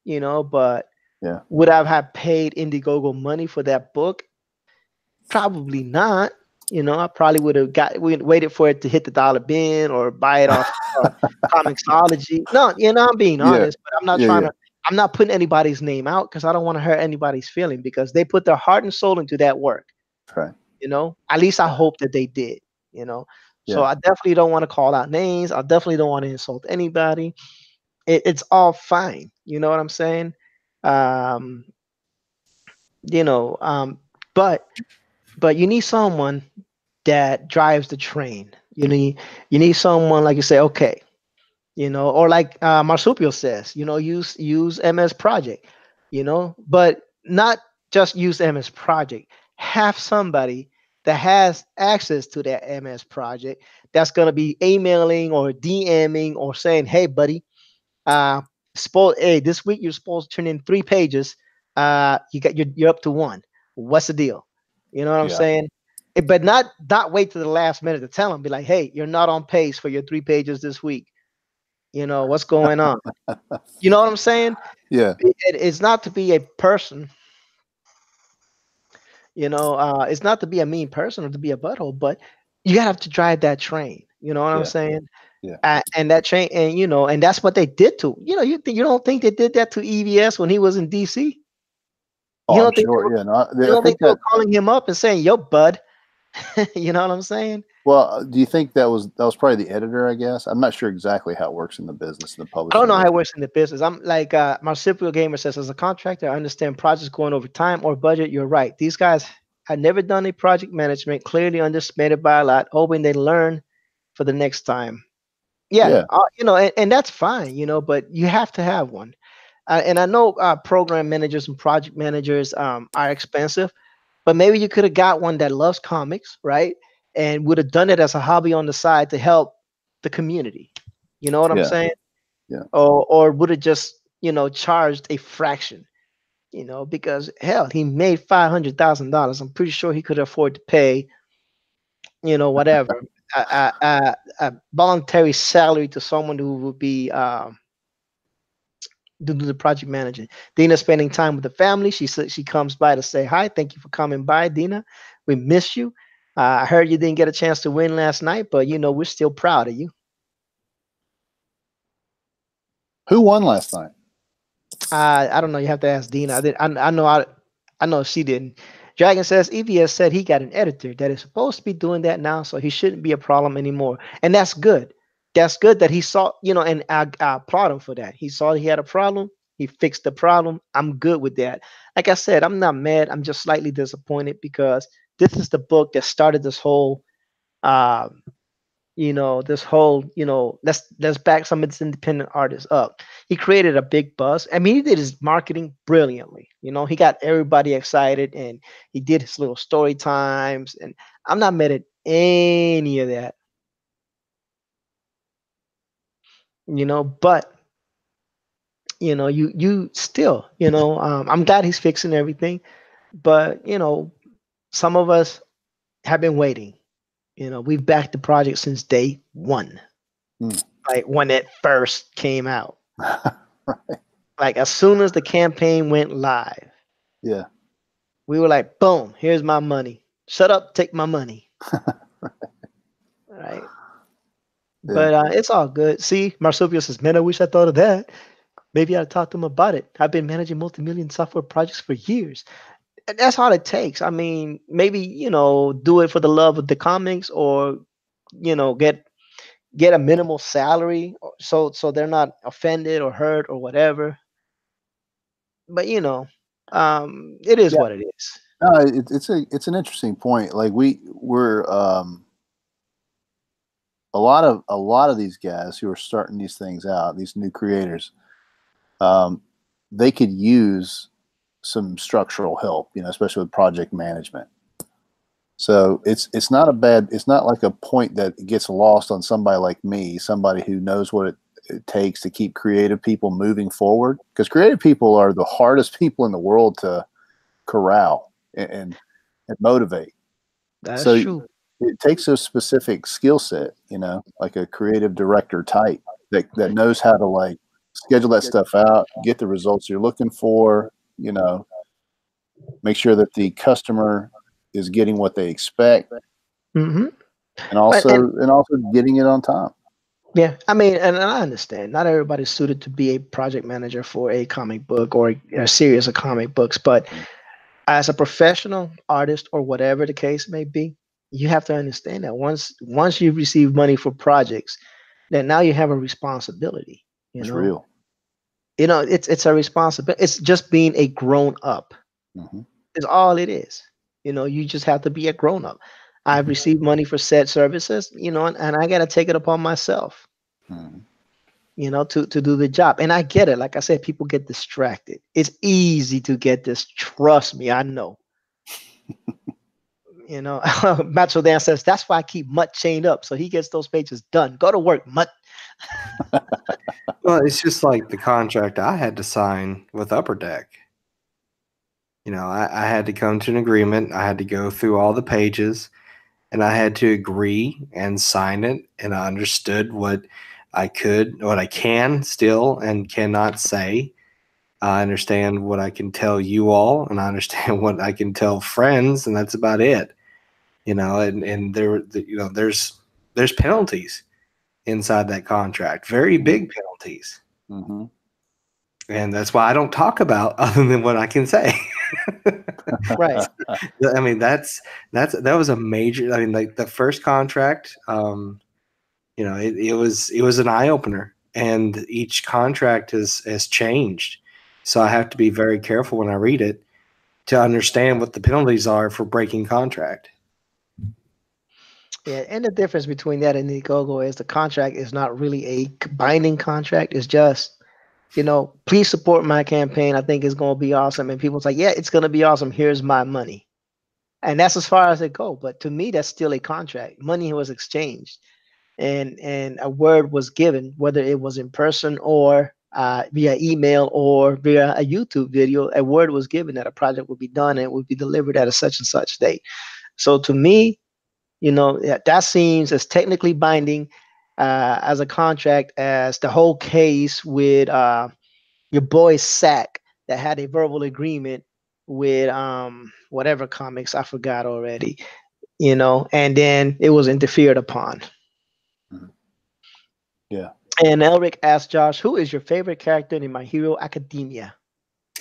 but Yeah. would I have paid Indiegogo money for that book? Probably not. I probably would have waited for it to hit the dollar bin or buy it off Comixology. No, I'm being Yeah. honest, but I'm not Yeah. trying Yeah. to. I'm not putting anybody's name out because I don't want to hurt anybody's feeling because they put their heart and soul into that work. Right. At least I hope that they did. So Yeah. I definitely don't want to call out names. I definitely don't want to insult anybody. It's all fine. You know what I'm saying? Um, you know, um, but you need someone that drives the train. You need someone like you say, okay, or like Marsupio says, use MS Project, but not just use MS Project. Have somebody that has access to that MS Project that's gonna be emailing or DMing or saying, hey, buddy, uh, hey, this week you're supposed to turn in 3 pages. You're up to one. What's the deal? You know what I'm Yeah. saying? But not wait to the last minute to tell them. Be like, hey, you're not on pace for your 3 pages this week. What's going on? You know what I'm saying? Yeah. It's not to be a person. It's not to be a mean person or to be a butthole, but you have to drive that train. You know what I'm Yeah. saying? Yeah. And that train, and that's what they did to. You don't think they did that to EVS when he was in DC? Oh, You I'm don't think sure. Yeah. No, you I don't think think they were that. calling him up and saying, "Yo, bud," you know what I'm saying? Well, do you think that was probably the editor? I guess I'm not sure exactly how it works in the business, in the I don't publishing know how it business. works in the business. I'm like Marsupial Gamer says, as a contractor, I understand projects going over time or budget. You're right. These guys had never done a project management, clearly underestimated by a lot, hoping they learn for the next time. Yeah, Yeah. and that's fine, but you have to have one. And I know program managers and project managers are expensive, but maybe you could have got one that loves comics, right? And would have done it as a hobby on the side to help the community. You know what I'm Yeah. saying? Yeah. Or would have just charged a fraction. Because hell, he made $500,000. I'm pretty sure he could afford to pay whatever a voluntary salary to someone who would be to do the project managing. Dina spending time with the family. She said she comes by to say hi. Thank you for coming by, Dina. We miss you. I heard you didn't get a chance to win last night, but we're still proud of you. Who won last night? I don't know. You have to ask Dina. I know. I know she didn't. Dragon says EVS said he got an editor that is supposed to be doing that now, so he shouldn't be a problem anymore, and that's good. That's good that he saw, and I applaud him for that. He saw he had a problem. He fixed the problem. I'm good with that. Like I said, I'm not mad. I'm just slightly disappointed because this is the book that started this whole um, this whole, let's back some of this independent artists up. He created a big buzz. I mean, he did his marketing brilliantly. He got everybody excited and he did his little story times. And I'm not mad at any of that, but you still, I'm glad he's fixing everything, but some of us have been waiting. We've backed the project since day one. Hmm. Like when it first came out. Right. Like as soon as the campaign went live, Yeah. we were like, boom, here's my money. Shut up, take my money. Right. Yeah. But it's all good. See, Marsupio says, man, I wish I thought of that. Maybe I'd talk to him about it. I've been managing multi-million software projects for years. And that's all it takes. I mean, maybe, do it for the love of the comics or, get a minimal salary so they're not offended or hurt or whatever. But it is Yeah. what it is. No, it's an interesting point. Like we're a lot of these guys who are starting these things out, these new creators, they could use some structural help, especially with project management. So it's not like a point that gets lost on somebody like me, somebody who knows what it takes to keep creative people moving forward, because creative people are the hardest people in the world to corral and motivate. That's So true. it takes a specific skill set, like a creative director type that knows how to like schedule that stuff out, get the results you're looking for, make sure that the customer is getting what they expect, Mm-hmm. and also getting it on time. Yeah, I mean, and I understand not everybody's suited to be a project manager for a comic book or a series of comic books, but as a professional artist or whatever the case may be, you have to understand that once you receive money for projects, then now you have a responsibility. It's real. It's a responsibility. It's just being a grown up. Mm-hmm. Is all it is. You just have to be a grown up. I've received money for said services, and I got to take it upon myself, to do the job. And I get it. Like I said, people get distracted. It's easy to get this. Trust me, I know. Macho Dan says, that's why I keep Mutt chained up. So he gets those pages done. Go to work, Mutt. Well, it's just like the contract I had to sign with Upper Deck. I had to come to an agreement. I had to go through all the pages, and I had to agree and sign it. And I understood what I can still and cannot say. I understand what I can tell you all, and I understand what I can tell friends, and that's about it. And there's penalties inside that contract, very big penalties. Mm-hmm. And that's why I don't talk about other than what I can say. Right. I mean, that was a major. I mean, like the first contract, it was an eye opener, and each contract has changed. So I have to be very careful when I read it to understand what the penalties are for breaking contract. Yeah, and the difference between that and Indiegogo is the contract is not really a binding contract. It's just, please support my campaign. I think it's going to be awesome. And people's like, yeah, it's going to be awesome. Here's my money. And that's as far as it goes. But to me, that's still a contract. Money was exchanged, and a word was given, whether it was in person or via email or via a YouTube video. A word was given that a project would be done and it would be delivered at a such and such date. So to me, that seems as technically binding as a contract as the whole case with your boy Sack that had a verbal agreement with whatever comics I forgot already, and then it was interfered upon. Yeah. And Elric asked Josh, who is your favorite character in My Hero Academia?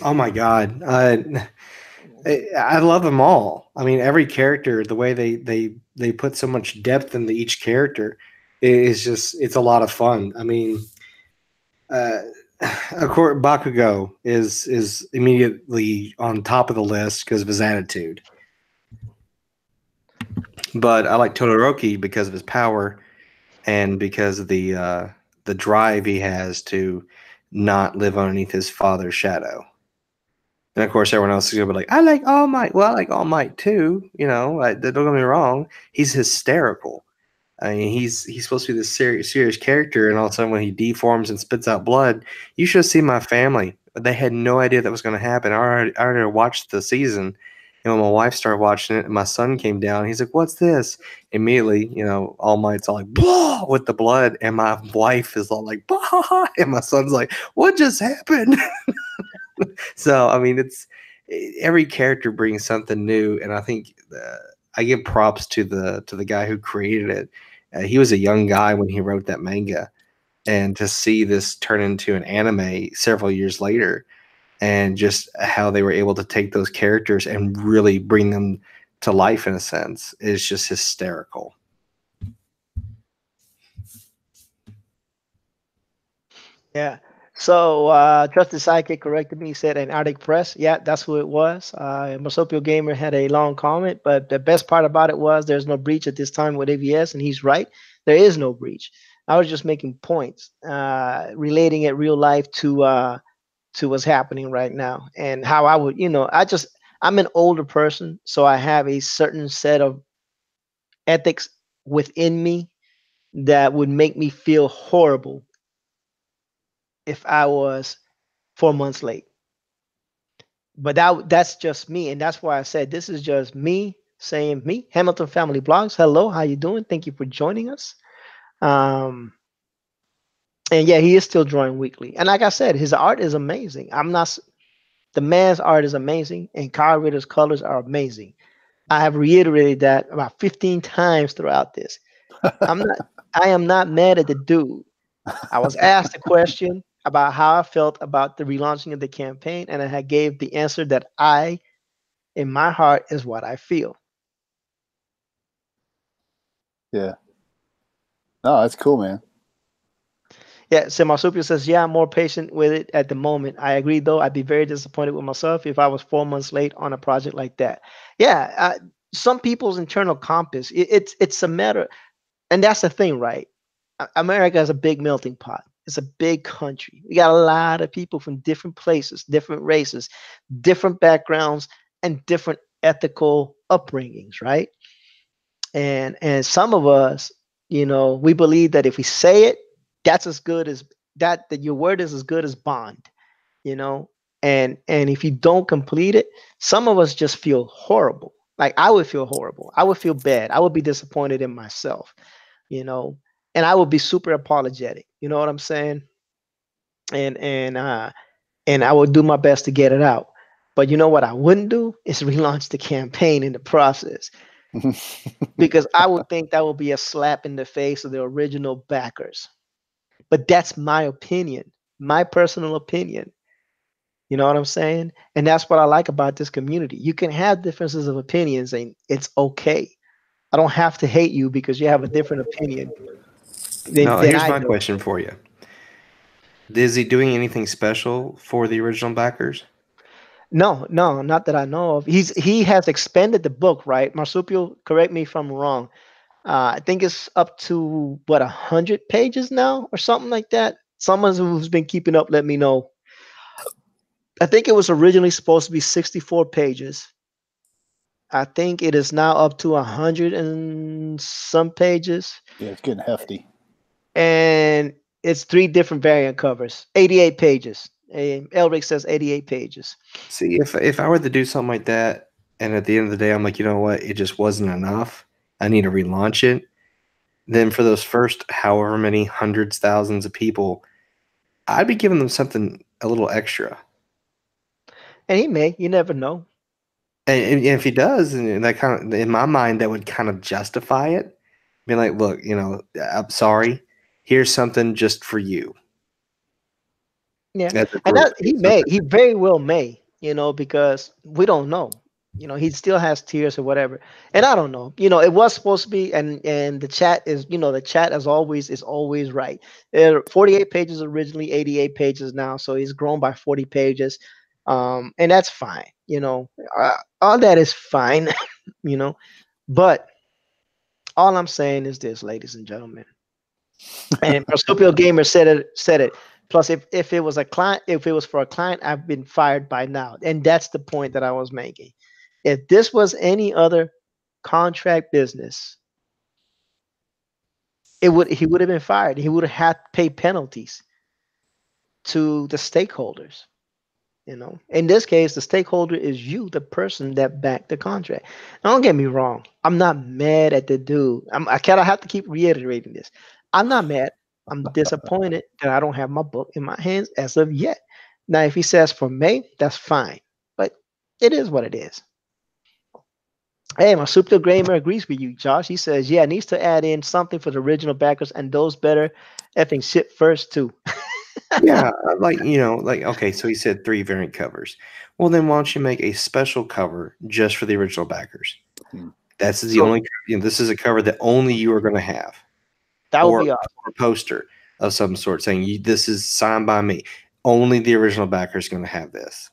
Oh my God. I love them all. I mean, every character, the way they put so much depth into each character is just, it's a lot of fun. I mean, of course, Bakugo is immediately on top of the list because of his attitude. But I like Todoroki because of his power and because of the drive he has to not live underneath his father's shadow. And of course, everyone else is gonna be like, "I like All Might." Well, I like All Might too. Don't get me wrong. He's hysterical. I mean, he's supposed to be this serious character, and all of a sudden, when he deforms and spits out blood, you should see my family. They had no idea that was going to happen. I already watched the season, and when my wife started watching it, and my son came down, he's like, "What's this?" Immediately, All Might's all like, "Blah!" with the blood, and my wife is all like, "Blah!" and my son's like, "What just happened?" So, I mean, every character brings something new, and I think I give props to the guy who created it. He was a young guy when he wrote that manga, and to see this turn into an anime several years later, and just how they were able to take those characters and really bring them to life in a sense is just hysterical. Yeah. So Trusted Sidekick corrected me. He said Antarctic Press. Yeah, that's who it was. Marsupial Gamer had a long comment, but the best part about it was there's no breach at this time with AVS, and he's right. There is no breach. I was just making points, relating it real life to what's happening right now and how I would, I'm an older person, so I have a certain set of ethics within me that would make me feel horrible if I was 4 months late. But that's just me, and that's why I said this is just me saying me. Hamilton Family Blogs. Hello, how you doing? Thank you for joining us. Um, and yeah, he is still drawing weekly, and like I said, his art is amazing. The man's art is amazing, and Kyle Ritter's colors are amazing. I have reiterated that about 15 times throughout this. I am not mad at the dude. I was asked a question about how I felt about the relaunching of the campaign, and I had gave the answer that in my heart, is what I feel. Yeah. No, that's cool, man. Yeah, so Marsupio says, yeah, I'm more patient with it at the moment. I agree, though. I'd be very disappointed with myself if I was 4 months late on a project like that. Yeah, some people's internal compass, it's a matter, and that's the thing, right? America is a big melting pot. It's a big country. We got a lot of people from different places, different races, different backgrounds, and different ethical upbringings, right? And some of us, we believe that if we say it, that's as good as that your word is as good as bond, you know. And if you don't complete it, some of us just feel horrible. Like I would feel horrible. I would feel bad. I would be disappointed in myself, you know, and I would be super apologetic. You know what I'm saying? And I would do my best to get it out. But you know what I wouldn't do is relaunch the campaign in the process, because I would think that would be a slap in the face of the original backers. But that's my opinion, my personal opinion. You know what I'm saying? And that's what I like about this community. You can have differences of opinions and it's okay. I don't have to hate you because you have a different opinion No, than here's I my do. question for you. Is he doing anything special for the original backers? No, no, not that I know of. He has expanded the book, right? Marsupial, correct me if I'm wrong. I think it's up to what 100 pages now, or something like that. Someone who's been keeping up, let me know. I think it was originally supposed to be 64 pages. I think it is now up to 100 and some pages, Yeah, it's getting hefty. and it's 3 different variant covers. 88 pages. Elric says 88 pages. See, if I were to do something like that, and at the end of the day, I'm like, you know what, it just wasn't enough. I need to relaunch it. Then for those first however many hundreds, thousands of people, I'd be giving them something a little extra. And he may, you never know. And if he does, and that kind of, in my mind, that would kind of justify it. Being like, look, I'm sorry. Here's something just for you. Yeah, As a and group. he very well may, because we don't know. He still has tears or whatever, and I don't know. It was supposed to be, and the chat is, the chat as always is always right. 48 pages originally, 88 pages now, so he's grown by 40 pages, and that's fine. All that is fine, but all I'm saying is this, ladies and gentlemen. And Marsupial Gamer said it. Plus, if it was a client, if it was for a client, I've been fired by now. And that's the point that I was making. If this was any other contract business, he would have been fired. He would have had to pay penalties to the stakeholders. In this case, the stakeholder is you, the person that backed the contract. Now, don't get me wrong. I'm not mad at the dude. I have to keep reiterating this. I'm not mad. I'm disappointed that I don't have my book in my hands as of yet. Now, if he says for May, that's fine. But it is what it is. Hey, my Super Gamer agrees with you, Josh. He says, yeah, it needs to add in something for the original backers, and those better effing shit first, too. Yeah, okay, so he said 3 variant covers. Well, then why don't you make a special cover just for the original backers? That's the only. This is a cover that only you are going to have. That would be awesome. Or a poster. of some sort saying, this is signed by me. Only the original backer is going to have this.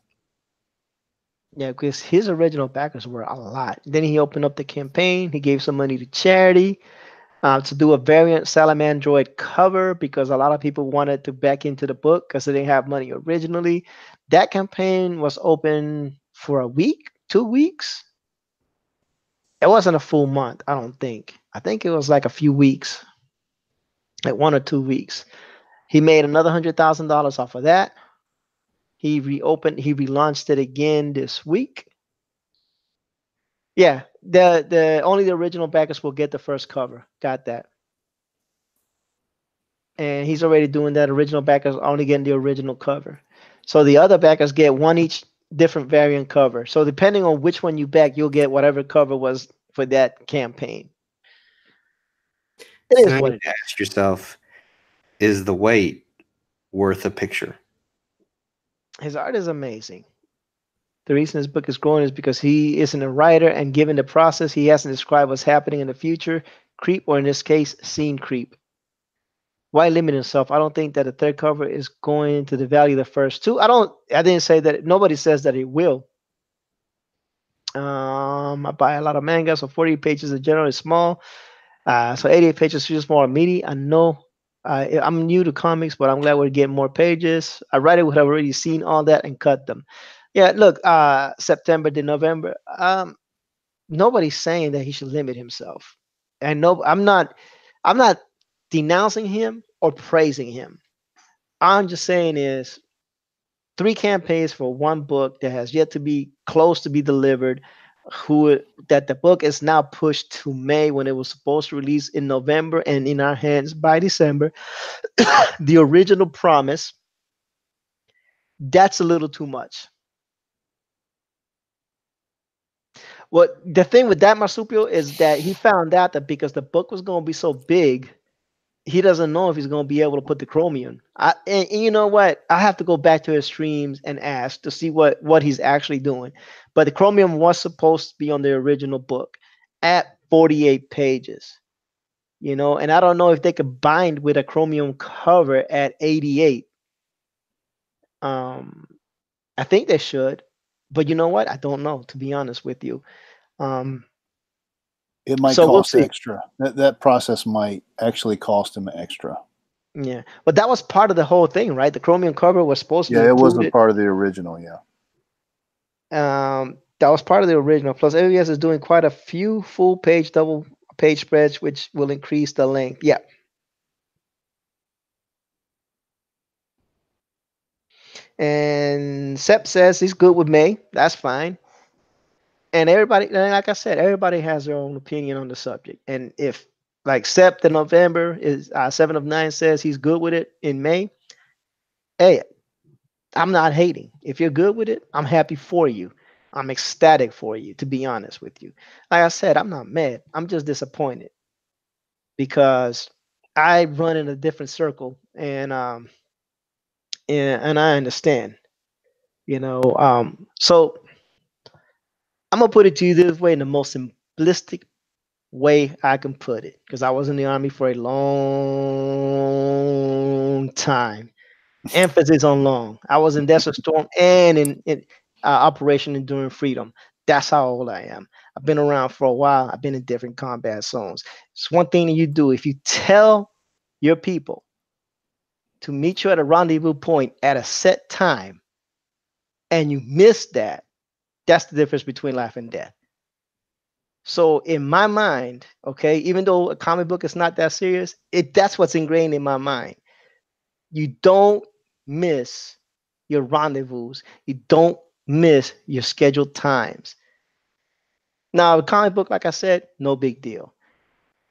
Yeah, because his original backers were a lot. Then he opened up the campaign. He gave some money to charity to do a variant Salamandroid cover because a lot of people wanted to back into the book because they didn't have money originally. That campaign was open for a week, 2 weeks. It wasn't a full month, I don't think. I think it was like a few weeks, like 1 or 2 weeks. He made another $100,000 off of that. He relaunched it again this week. Yeah, the only the original backers will get the first cover. Got that. And he's already doing that. Original backers only getting the original cover. So the other backers get one each different variant cover. So depending on which one you back, you'll get whatever cover was for that campaign. It So is now what you it is. ask yourself, is the wait worth a picture? His art is amazing. The reason his book is growing is because he isn't a writer, and given the process, he hasn't described what's happening in the future, creep, or in this case, scene creep. Why limit himself? I don't think that the third cover is going to devalue the first two. I didn't say that. Nobody says that it will. I buy a lot of manga, so 40 pages in general is small. So 88 pages is more meaty. I know I'm new to comics, but I'm glad we're getting more pages. I write it would have already seen all that and cut them. Yeah, look, September to November. Nobody's saying that he should limit himself. And no, I'm not denouncing him or praising him. I'm just saying is 3 campaigns for one book that has yet to be close to be delivered. That the book is now pushed to May when it was supposed to release in November and in our hands by December. The original promise. That's a little too much. What the thing with that marsupial is that he found out that because the book was going to be so big, he doesn't know if he's going to be able to put the chromium. And you know what? I have to go back to his streams and ask to see what he's actually doing. But the chromium was supposed to be on the original book at 48 pages. And I don't know if they could bind with a chromium cover at 88. I think they should, but you know what? I don't know, to be honest with you. It might So we'll cost see. extra. That process might actually cost him extra. Yeah, but that was part of the whole thing, right? The chromium cover was supposed to be Yeah, it wasn't included. part of the original. Yeah. That was part of the original. Plus, ABS is doing quite a few full-page, double-page spreads, which will increase the length. Yeah. And Sep says he's good with May. That's fine. And everybody, and like I said, everybody has their own opinion on the subject. And if, like Sep, the November is 7 of 9 says he's good with it in May. Hey, I'm not hating. If you're good with it, I'm happy for you. I'm ecstatic for you, to be honest with you. Like I said, I'm not mad. I'm just disappointed because I run in a different circle, and I understand, So I'm gonna put it to you this way, in the most simplistic way I can put it, because I was in the Army for a long time. Emphasis on long. I was in Desert Storm and in Operation Enduring Freedom. That's how old I am. I've been around for a while. I've been in different combat zones. It's one thing that you do. If you tell your people to meet you at a rendezvous point at a set time and you miss that, that's the difference between life and death. So in my mind, okay, even though a comic book is not that serious, that's what's ingrained in my mind. You don't miss your rendezvous. You don't miss your scheduled times. Now, a comic book, like I said, no big deal.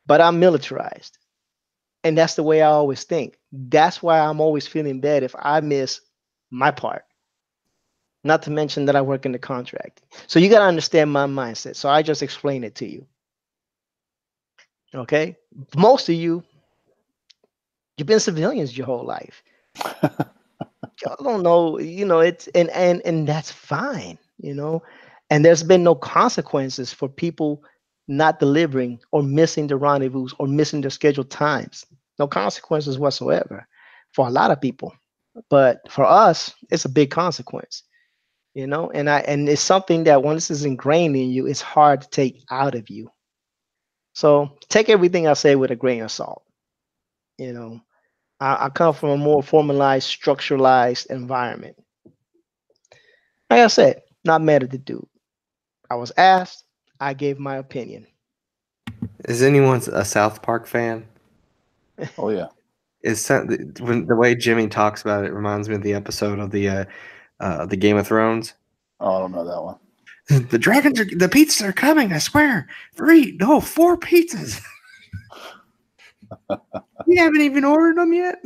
But I'm militarized. And that's the way I always think. That's why I'm always feeling bad if I miss my part. Not to mention that I work in the contract. So you got to understand my mindset. So I just explained it to you. Okay? Most of you've been civilians your whole life. Y'all don't know, it's and that's fine, and there's been no consequences for people not delivering or missing the rendezvous or missing their scheduled times. no consequences whatsoever for a lot of people. But for us, it's a big consequence, and it's something that once it's ingrained in you, it's hard to take out of you. So take everything I say with a grain of salt. You know, I come from a more formalized, structuralized environment. Like I said, not mad at the dude. I was asked, I gave my opinion. Is anyone a South Park fan? Oh yeah. When the way Jimmy talks about it reminds me of the episode of the Game of Thrones. Oh, I don't know that one. The pizzas are coming. I swear, 4 pizzas. We haven't even ordered them yet.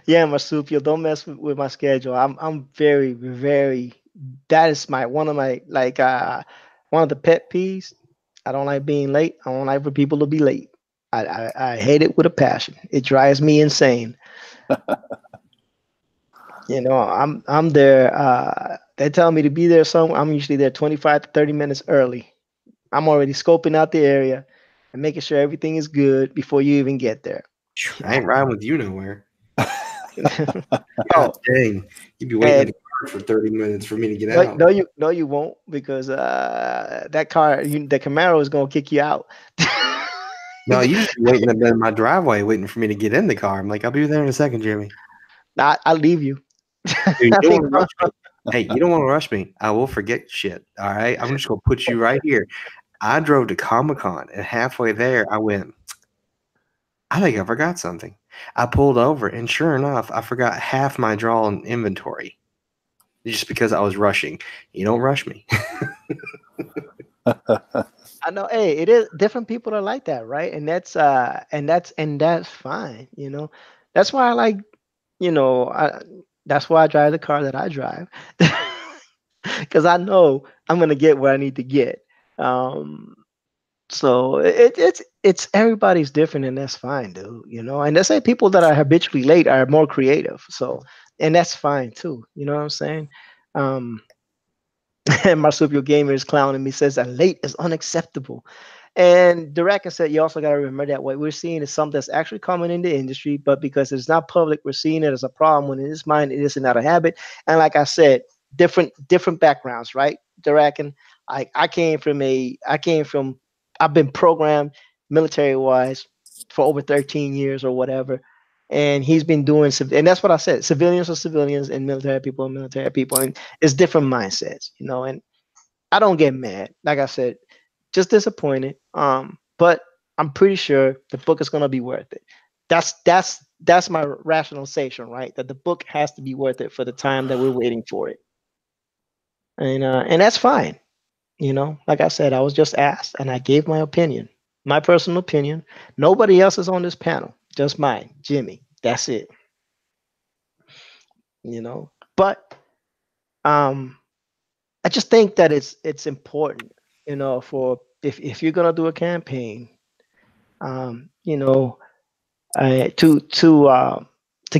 Yeah, Marsupial, don't mess with my schedule. I'm very, very. That is one of my one of the pet peeves. I don't like being late. I don't like for people to be late. I hate it with a passion. It drives me insane. I'm there. They tell me to be there I'm usually there 25 to 30 minutes early. I'm already scoping out the area and making sure everything is good before you even get there. I ain't riding with you nowhere. Oh, dang! You'd be waiting in the car for 30 minutes for me to get out. No, you won't, because that car, the Camaro, is gonna kick you out. No, you just be waiting in my driveway, waiting for me to get in the car. I'm like, I'll be there in a second, Jimmy. I'll leave you. Dude, you don't rush me. Hey, you don't want to rush me. I will forget shit. All right, I'm just gonna put you right here. I drove to Comic-Con, and halfway there, I went, I think I forgot something. I pulled over, and sure enough, I forgot half my drawn inventory. Just because I was rushing. You don't rush me. I know. Hey, it is different people are like that, right? And that's fine. That's why I like. That's why I drive the car that I drive, because I know I'm gonna get where I need to get. So it's everybody's different, and that's fine, dude. And they say people that are habitually late are more creative. So, and that's fine too. You know what I'm saying? And Marsupial Gamer is clowning me, says that late is unacceptable. And Durakan said you also got to remember that what we're seeing is something that's actually common in the industry, but because it's not public, we're seeing it as a problem, when in his mind it isn't out of habit. And like I said, different backgrounds, right? Durakan, I've been programmed military wise for over 13 years or whatever. And he's been doing, and that's what I said. Civilians are civilians, and military people are military people, and it's different mindsets, And I don't get mad. Like I said, just disappointed. But I'm pretty sure the book is gonna be worth it. That's my rationalization, right? That the book has to be worth it for the time that we're waiting for it, and that's fine. Like I said, I was just asked, and I gave my opinion, my personal opinion. Nobody else is on this panel. Just mine, Jimmy. That's it. But I just think that it's important, for if you're gonna do a campaign, to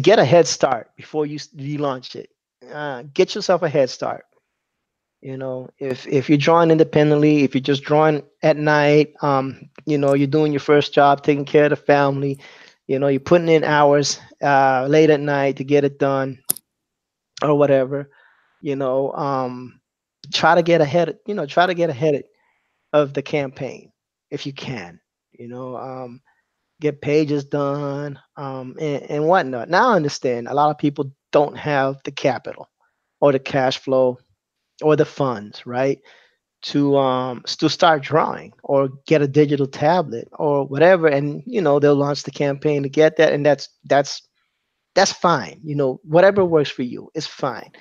get a head start before you launch it. Get yourself a head start. If you're drawing independently, if you're just drawing at night, you're doing your first job, taking care of the family, you're putting in hours late at night to get it done or whatever, try to get ahead of the campaign if you can, get pages done, and whatnot. Now I understand a lot of people don't have the capital or the cash flow or the funds, right? To start drawing or get a digital tablet or whatever, and they'll launch the campaign to get that, and that's fine. Whatever works for you is fine.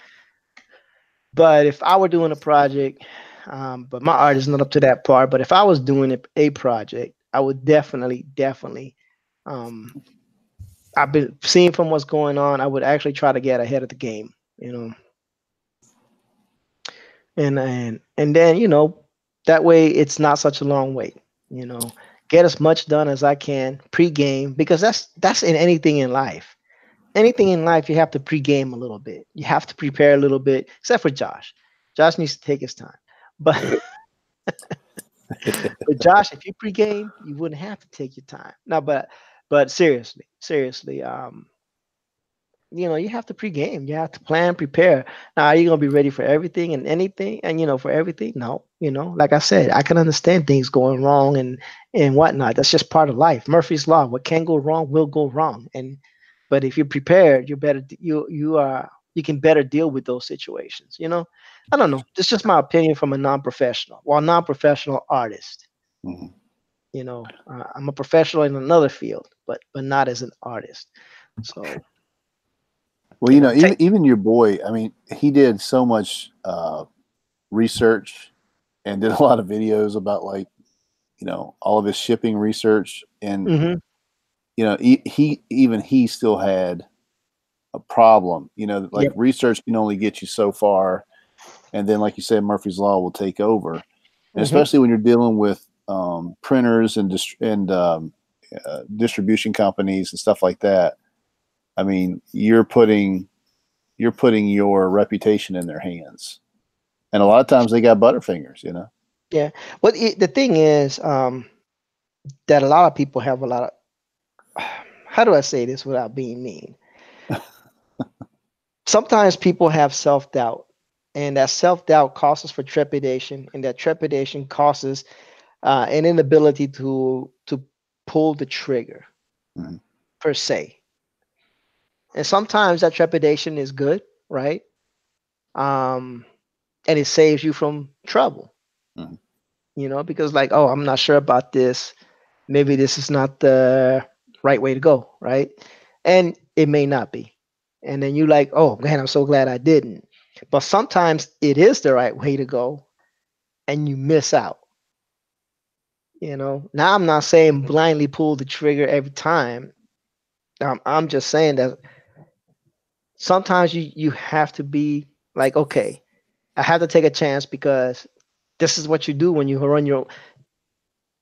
But if I were doing a project, but my art is not up to that part, but if I was doing a project, I would definitely, I've been seeing from what's going on, I would actually try to get ahead of the game, and then that way it's not such a long wait. Get as much done as I can pre-game, because that's in anything in life. Anything in life, you have to pre-game a little bit. You have to prepare a little bit, except for Josh. Josh needs to take his time, but But Josh, if you pregame, you wouldn't have to take your time. No, but seriously, you have to pregame. You have to plan, prepare. Now, are you gonna be ready for everything and anything? And for everything? No. Like I said, I can understand things going wrong and whatnot. That's just part of life. Murphy's law. What can go wrong will go wrong. But if you're prepared, you're better. You can better deal with those situations. I don't know. It's just my opinion from a non-professional. Well, non-professional artist. Mhm. I'm a professional in another field, but not as an artist. So. Well, even your boy, I mean, he did so much research and did a lot of videos about all of his shipping research, and Mhm. he still had a problem. Like Yep. research can only get you so far, and then like you said, Murphy's law will take over, and Mhm. especially when you're dealing with printers and distribution companies and stuff like that. I mean, you're putting your reputation in their hands, and a lot of times they got butterfingers. Yeah. Well, the thing is, that a lot of people have a lot of. How do I say this without being mean? Sometimes people have self doubt, and that self doubt causes for trepidation, and that trepidation causes an inability to pull the trigger Mhm. per se. And sometimes that trepidation is good, right? Um, and it saves you from trouble. Mhm. Because like, oh, I'm not sure about this. Maybe this is not the right way to go, right? And it may not be. And then you like, oh man, I'm so glad I didn't. But sometimes it is the right way to go and you miss out. Now I'm not saying blindly pull the trigger every time. I'm just saying that sometimes you have to be like, okay, I have to take a chance because this is what you do when you run your.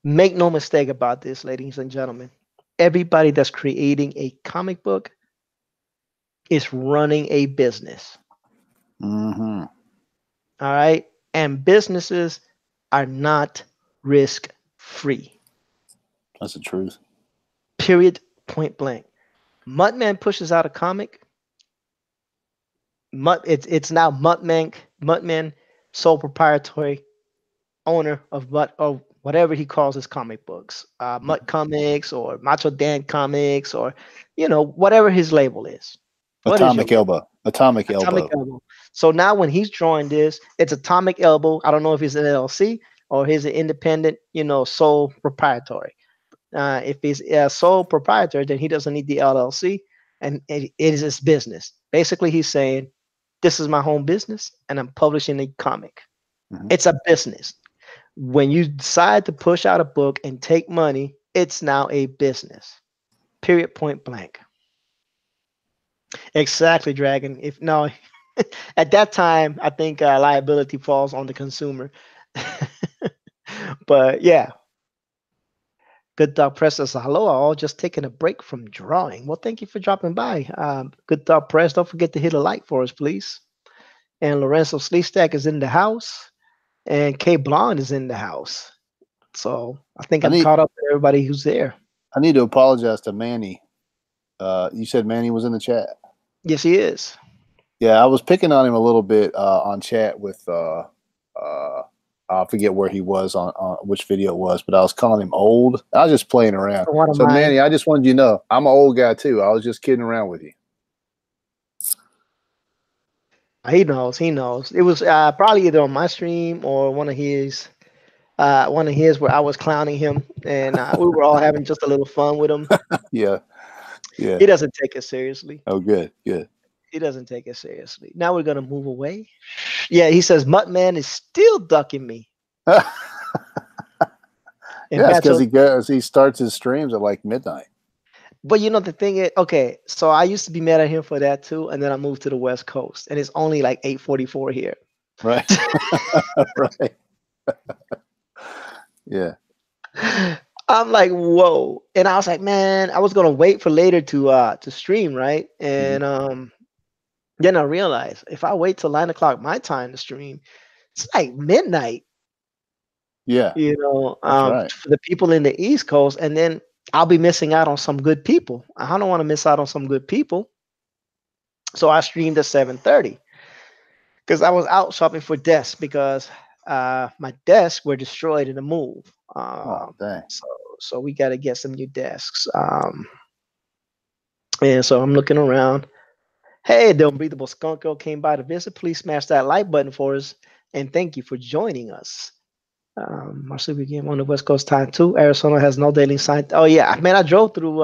Make no mistake about this, ladies and gentlemen. Everybody that's creating a comic book is running a business. Mm-hmm. All right. And businesses are not risk free. That's the truth. Period. Point blank. Muttman pushes out a comic. It's now Muttman, sole proprietary owner of Mutt or whatever he calls his comic books, Mutt Comics or Macho Dan Comics or whatever his label is. What is your Atomic label? elbow. Atomic Atomic elbow. Elbow. So now when he's drawing this, it's Atomic Elbow. I don't know if he's an LLC or he's an independent, sole proprietary. If he's a sole proprietor, then he doesn't need the LLC, and it is his business. Basically, he's saying, "This is my home business, and I'm publishing a comic. Mm-hmm. It's a business. When you decide to push out a book and take money, it's now a business. Period. Point blank. Exactly, Dragon. If no, at that time, I think liability falls on the consumer. But yeah, Good Dog Press says, hello, all. Just taking a break from drawing. Well, thank you for dropping by. Good Dog Press, don't forget to hit a like for us, please. And Lorenzo Sleestack is in the house, and K Blonde is in the house. So I think I I'm need caught up with everybody who's there. I need to apologize to Manny. You said Manny was in the chat. Yes, he is. Yeah, I was picking on him a little bit on chat with I forget where he was on which video it was, but I was calling him old. I was just playing around. One of So mine. Manny, I just wanted you to know I'm an old guy too. I was just kidding around with you. He knows. He knows. It was probably either on my stream or one of his where I was clowning him, and we were all having just a little fun with him. Yeah. He doesn't take it seriously. Oh, good. He doesn't take it seriously. Now we're gonna move away. Yeah, he says Muttman is still ducking me. Yeah, And it's because Macho, he starts his streams at like midnight. but the thing is, okay, so I used to be mad at him for that too, and then I moved to the West Coast, and it's only like 8:44 here. Right. Right. Yeah. I'm like, whoa. And I was like, man, I was gonna wait for later to stream, right? And then I realized if I wait till 9 o'clock my time to stream, it's like midnight. Yeah, that's right. for the people in the East Coast, and then I'll be missing out on some good people. I don't want to miss out on some good people. So I streamed at 7:30 because I was out shopping for desks because my desks were destroyed in the move. Oh, dang. So so we got to get some new desks. And so I'm looking around. Hey, the Unbreathable Skunk Girl came by to visit. Please smash that like button for us, and thank you for joining us. Marcia became on the West Coast time too. Arizona has no daily sign. Oh yeah, man, I drove through.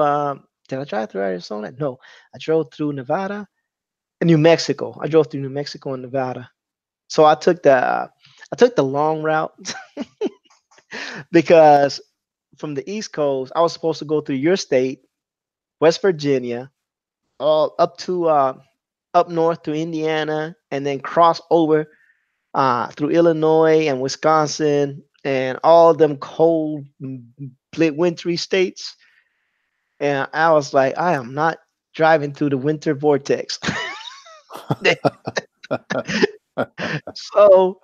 Did I drive through Arizona? No, I drove through Nevada and New Mexico. I drove through New Mexico and Nevada. So I took the long route because from the East Coast, I was supposed to go through your state, West Virginia, all up to up north to Indiana, and then cross over through Illinois and Wisconsin and all them cold, wintry states. And I was like, I am not driving through the winter vortex. So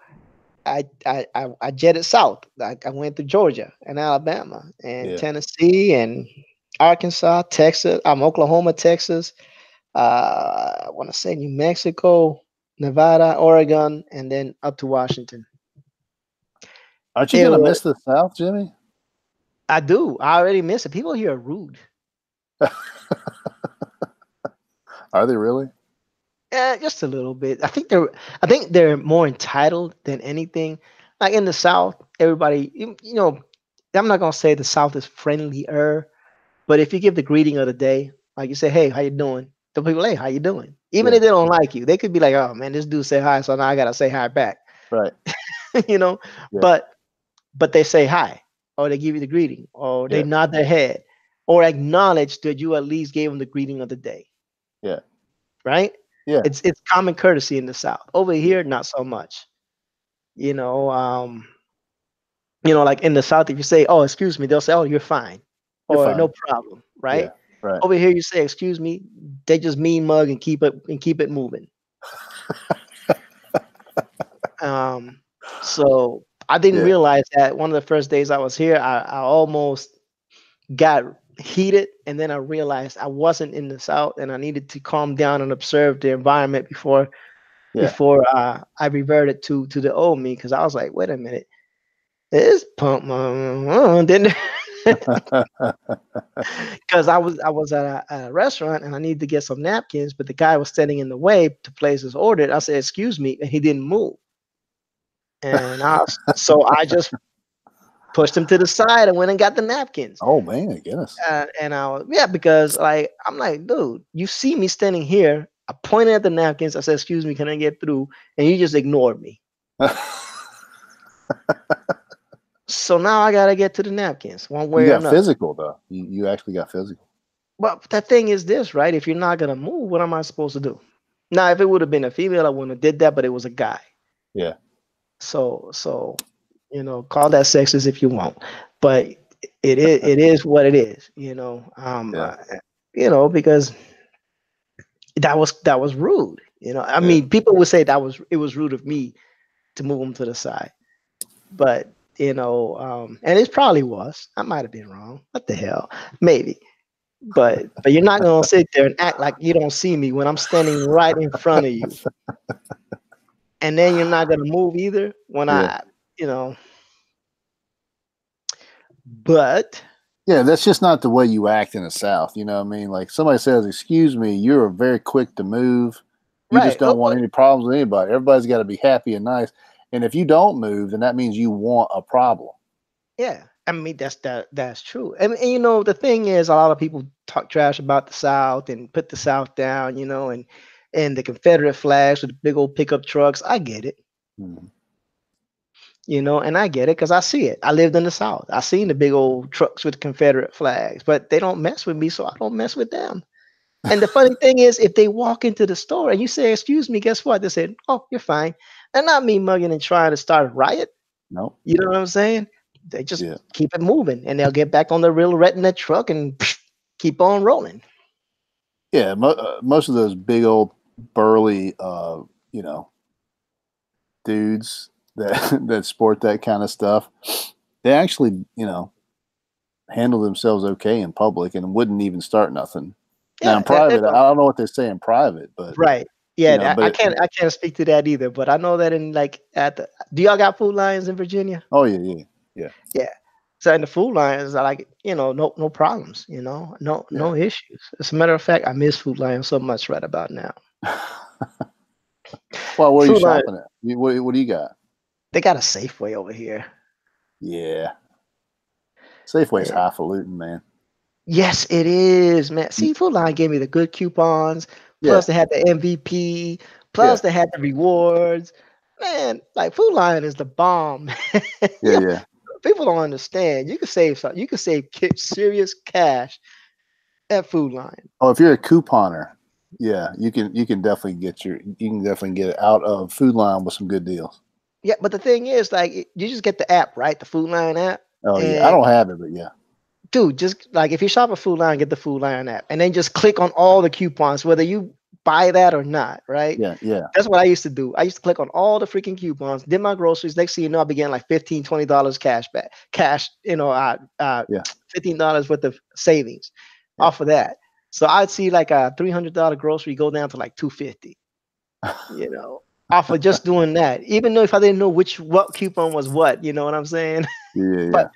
I jetted south. I went to Georgia and Alabama and Yeah. Tennessee and Arkansas, Texas, Oklahoma, Texas. I want to say New Mexico, Nevada, Oregon, and then up to Washington. Aren't you It going to was, miss the South, Jimmy? I do. I already miss it. People here are rude. Are they really? Yeah, just a little bit. I think they're more entitled than anything. Like in the South, everybody, I'm not gonna say the South is friendlier, but if you give the greeting of the day, like you say, "Hey, how you doing?" The people, "Hey, how you doing?" Even Yeah. if they don't like you, they could be like, "Oh man, this dude said hi, so now I gotta say hi back." Right. you know, Yeah. but they say hi, or they give you the greeting, or they Yeah. nod their head, or acknowledge that you at least gave them the greeting of the day. Yeah. Right? Yeah. It's common courtesy in the South. Over here, not so much. You know, um, like in the South, if you say, "Oh, excuse me," they'll say, "Oh, you're fine," You're or "No fine. problem," Yeah. right? Right. Over here, you say, "Excuse me," they just mean mug and keep it moving. Um, so I didn't Yeah. realize that one of the first days I was here, I almost got heated, and then I realized I wasn't in the South, and I needed to calm down and observe the environment before Yeah. before I reverted to the old me because I was like, wait a minute, this pump, didn't because I was at a restaurant and I needed to get some napkins, but the guy was standing in the way to place his order. I said, "Excuse me," and he didn't move, and so I just pushed him to the side and went and got the napkins. Oh man, goodness. And yeah, because like I'm like, dude, you see me standing here. I pointed at the napkins. I said, "Excuse me, can I get through?" And you just ignored me. So now I gotta get to the napkins one You way or got another. physical though. You actually got physical. But the thing is this, right? If you're not gonna move, what am I supposed to do? Now, if it would have been a female, I wouldn't have did that, but it was a guy. Yeah. So call that sexist if you want, but it is what it is. Yeah. Because that was rude. I Yeah. mean, people would say it was rude of me to move him to the side, but and it probably was. I might have been wrong. What the hell? Maybe. But you're not gonna sit there and act like you don't see me when I'm standing right in front of you. And then you're not gonna move either when Yeah. you know, but Yeah, that's just not the way you act in the South. You know what I mean? Like somebody says, "Excuse me," you're very quick to move. You just right. don't want any problems with anybody. Everybody's got to be happy and nice. And if you don't move, then that means you want a problem. Yeah. I mean that's true. And the thing is a lot of people talk trash about the South and put the South down, and the Confederate flags with the big old pickup trucks. I get it. Mhm. And I get it because I see it. I lived in the South. I seen the big old trucks with Confederate flags, but they don't mess with me, so I don't mess with them. And the funny thing is, if they walk into the store and you say, "Excuse me," guess what? They say, "Oh, you're fine." And not me mugging and trying to start a riot. No. You know what I'm saying? They just Yeah. keep it moving and they'll get back on the real redneck truck and keep on rolling. Yeah. Most of those big old burly, dudes, that sport that kind of stuff, they actually, handle themselves okay in public and wouldn't even start nothing. Now in private, I don't know what they say in private, but right. Yeah, but I can't speak to that either. But I know that in do y'all got Food Lions in Virginia? Oh yeah. So in the Food Lions, I like no problems. No issues. As a matter of fact, I miss Food Lions so much right about now. Well, where are you Food Lion, shopping at? What do you got? they got a Safeway over here. Yeah, Safeway's highfalutin, man. Yes, it is, man. See, Food Lion gave me the good coupons. Plus, they had the MVP. Plus, they had the rewards. Man, like Food Lion is the bomb. Yeah. People don't understand. You can save something. You can save serious cash at Food Lion. Oh, if you're a couponer, yeah, you can definitely get it out of Food Lion with some good deals. Yeah, but the thing is, like, you just get the app, right? The Food Lion app. Oh yeah, I don't have it, but yeah. Dude, just like if you shop at Food Lion, get the Food Lion app, and then just click on all the coupons, whether you buy that or not, right? Yeah. That's what I used to do. I used to click on all the freaking coupons, did my groceries. Next thing you know, I began like $15, $20 $15 worth of savings off of that. So I'd see like a $300 grocery go down to like $250, off of just doing that. Even though if I didn't know what coupon was what, you know what I'm saying? Yeah.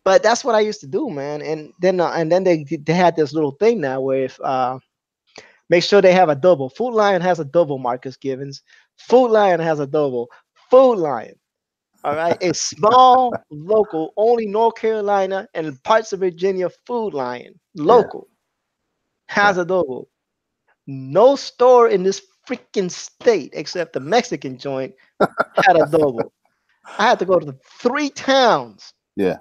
But that's what I used to do, man. And then they had this little thing now where if make sure they have a double. Food Lion has a double, Marcus Givens. Food Lion has a double. Food Lion. All right. A small, local, only North Carolina and parts of Virginia Food Lion. Local. Has a double. No store in this freaking state except the Mexican joint had a double. I had to go to 3 towns. Yeah.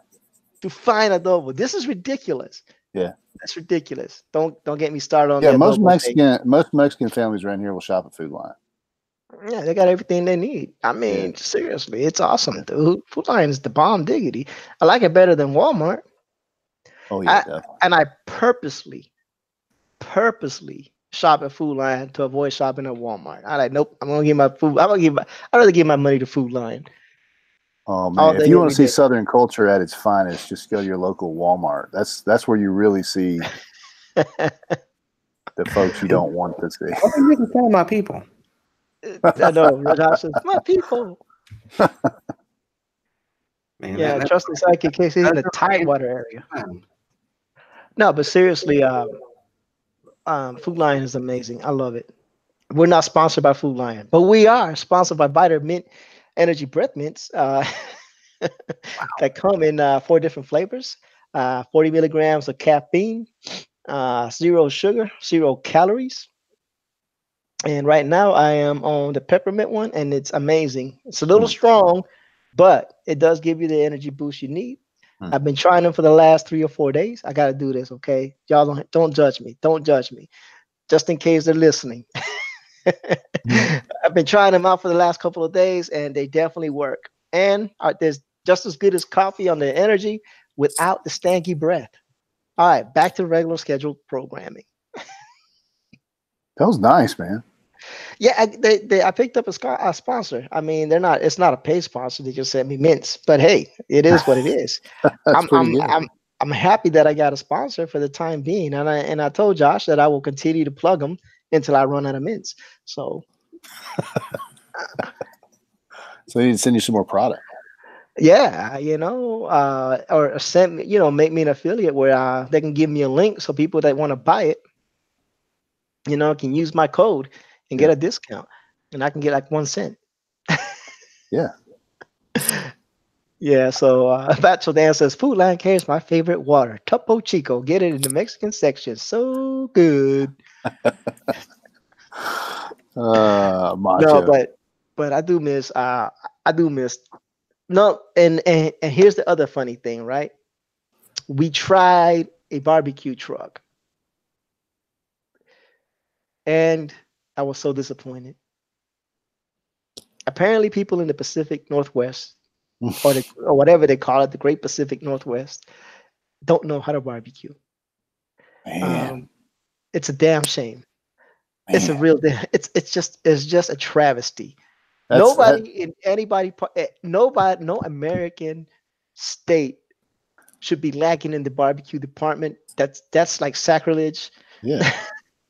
To find a double. This is ridiculous. Yeah. That's ridiculous. Don't get me started on that. Yeah, most Mexican families around here will shop at Food Lion. Yeah, they got everything they need. I mean, seriously, it's awesome, dude. Food Lion is the bomb diggity. I like it better than Walmart. Oh yeah, definitely. And I purposely shop at Food Lion to avoid shopping at Walmart. I like, nope. I'm gonna give my food. I'd rather give my money to Food Lion. Oh man, if you want to see Southern culture at its finest, just go to your local Walmart. That's where you really see the folks you don't want to see. You can tell my people. I know. Rajah says, my people. Man, yeah, trust the psychic case. He's in the Tidewater area. No, but seriously, Food Lion is amazing. I love it. We're not sponsored by Food Lion, but we are sponsored by Vitamin Mint Energy Breath Mints that come in 4 different flavors, 40 milligrams of caffeine, 0 sugar, 0 calories. And right now I am on the peppermint one, and it's amazing. It's a little strong, but it does give you the energy boost you need. I've been trying them for the last 3 or 4 days. I got to do this, okay? Y'all don't judge me. Don't judge me. Just in case they're listening. I've been trying them out for the last couple of days, and they definitely work. And there's just as good as coffee on the energy without the stanky breath. All right, back to regular scheduled programming. That was nice, man. Yeah, I picked up a sponsor. I mean, it's not a paid sponsor. They just sent me mints. But hey, it is what it is. I'm happy that I got a sponsor for the time being, and I told Josh that I will continue to plug them until I run out of mints. So they need to send you some more product. Yeah, or send me, make me an affiliate where they can give me a link so people that want to buy it, can use my code and get a discount, and I can get like 1 cent. Yeah. Yeah, so Bachelor Dan says, Food Lion carries my favorite water, Topo Chico. Get it in the Mexican section. So good. Macho. No, but I do miss no, and here's the other funny thing, right? We tried a barbecue truck, and I was so disappointed. Apparently, people in the Pacific Northwest, or whatever they call it, the Great Pacific Northwest, don't know how to barbecue. It's a damn shame. Man. It's a real. It's just a travesty That. Nobody in nobody, no American state should be lacking in the barbecue department. That's like sacrilege. Yeah.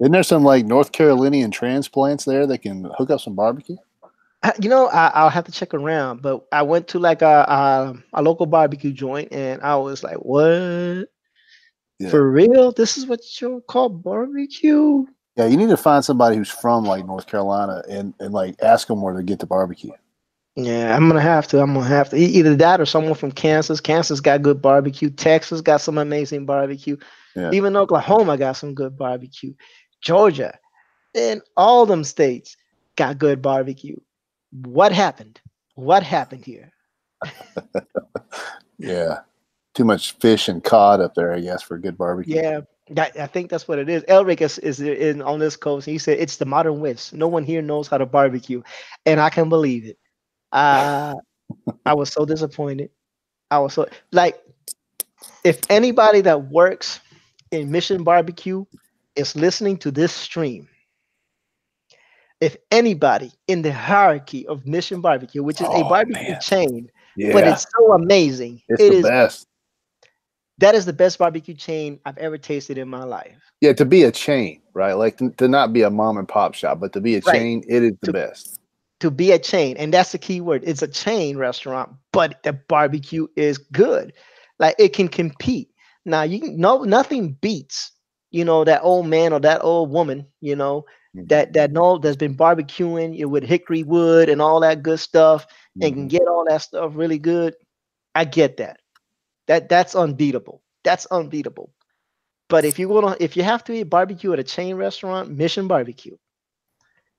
Isn't there some like North Carolinian transplants there that can hook up some barbecue? I'll have to check around, but I went to like a local barbecue joint, and I was like, "What? Yeah. For real? This is what you call barbecue?" Yeah, you need to find somebody who's from like North Carolina and like ask them where to get the barbecue. Yeah, I'm gonna have to. Either that or someone from Kansas. Kansas got good barbecue. Texas got some amazing barbecue. Yeah. Even Oklahoma got some good barbecue. Georgia and all them states got good barbecue. What happened? What happened here? Yeah. Too much fish and cod up there, I guess, for good barbecue. Yeah, I think that's what it is. Elric is in on this coast. He said it's the modern West. No one here knows how to barbecue, and I can believe it. I was so disappointed. I was so like, if anybody that works in Mission Barbecue is listening to this stream, if anybody in the hierarchy of Mission Barbecue, which is a barbecue chain, but it's so amazing, It's the best. That is the best barbecue chain I've ever tasted in my life. Yeah, to be a chain, right? Like to not be a mom and pop shop, but to be a chain, it is the best. To be a chain, and that's the key word. It's a chain restaurant, but the barbecue is good. Like it can compete. Now nothing beats, that old man or that old woman, that's been barbecuing with hickory wood and all that good stuff and can get all that stuff really good. I get that. That's unbeatable. That's unbeatable. But if you have to eat barbecue at a chain restaurant, Mission Barbecue.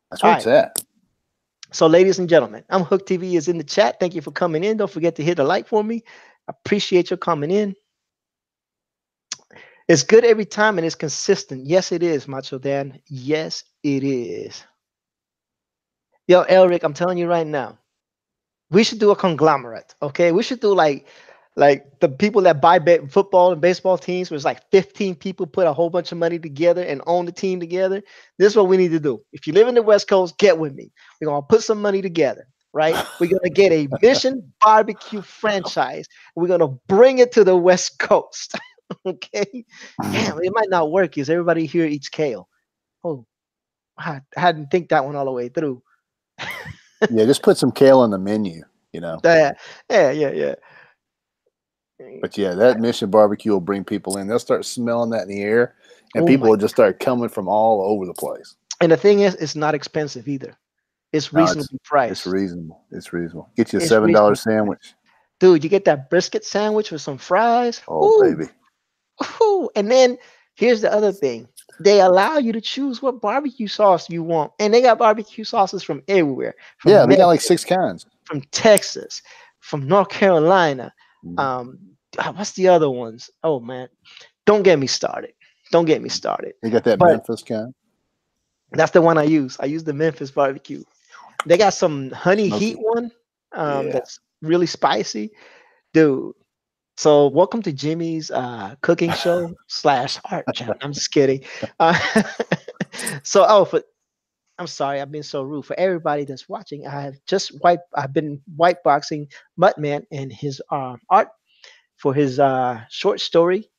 That's where it's at. So, ladies and gentlemen, I'm Hook TV is in the chat. Thank you for coming in. Don't forget to hit a like for me. I appreciate your coming in. It's good every time and it's consistent. Yes, it is, Macho Dan. Yes, it is. Yo, Elric, I'm telling you right now, we should do a conglomerate. Okay, we should do like the people that buy football and baseball teams, where it's like 15 people put a whole bunch of money together and own the team together. This is what we need to do. If you live in the West Coast, get with me. We're gonna put some money together, right? We're gonna get a Mission Barbecue franchise. We're gonna bring it to the West Coast. Okay. Damn, it might not work because everybody here eats kale. Oh, I hadn't think that one all the way through. Yeah, just put some kale on the menu, Yeah. But yeah, that Mission Barbecue will bring people in. They'll start smelling that in the air, and people will just start coming from all over the place. And the thing is, it's not expensive either. It's reasonably priced. It's reasonable. It's reasonable. Get you a $7 sandwich. Dude, you get that brisket sandwich with some fries. Oh, baby. Ooh. And then here's the other thing. They allow you to choose what barbecue sauce you want. And they got barbecue sauces from everywhere. From Memphis, they got like 6 kinds. From Texas, from North Carolina. What's the other ones? Oh, man. Don't get me started. They got that Memphis kind? That's the one I use. I use the Memphis barbecue. They got some honey heat one that's really spicy. Dude. So welcome to Jimmy's cooking show / art channel. I'm just kidding. I'm sorry, I've been so rude. For everybody that's watching, I've been white boxing Muttman and his art for his short story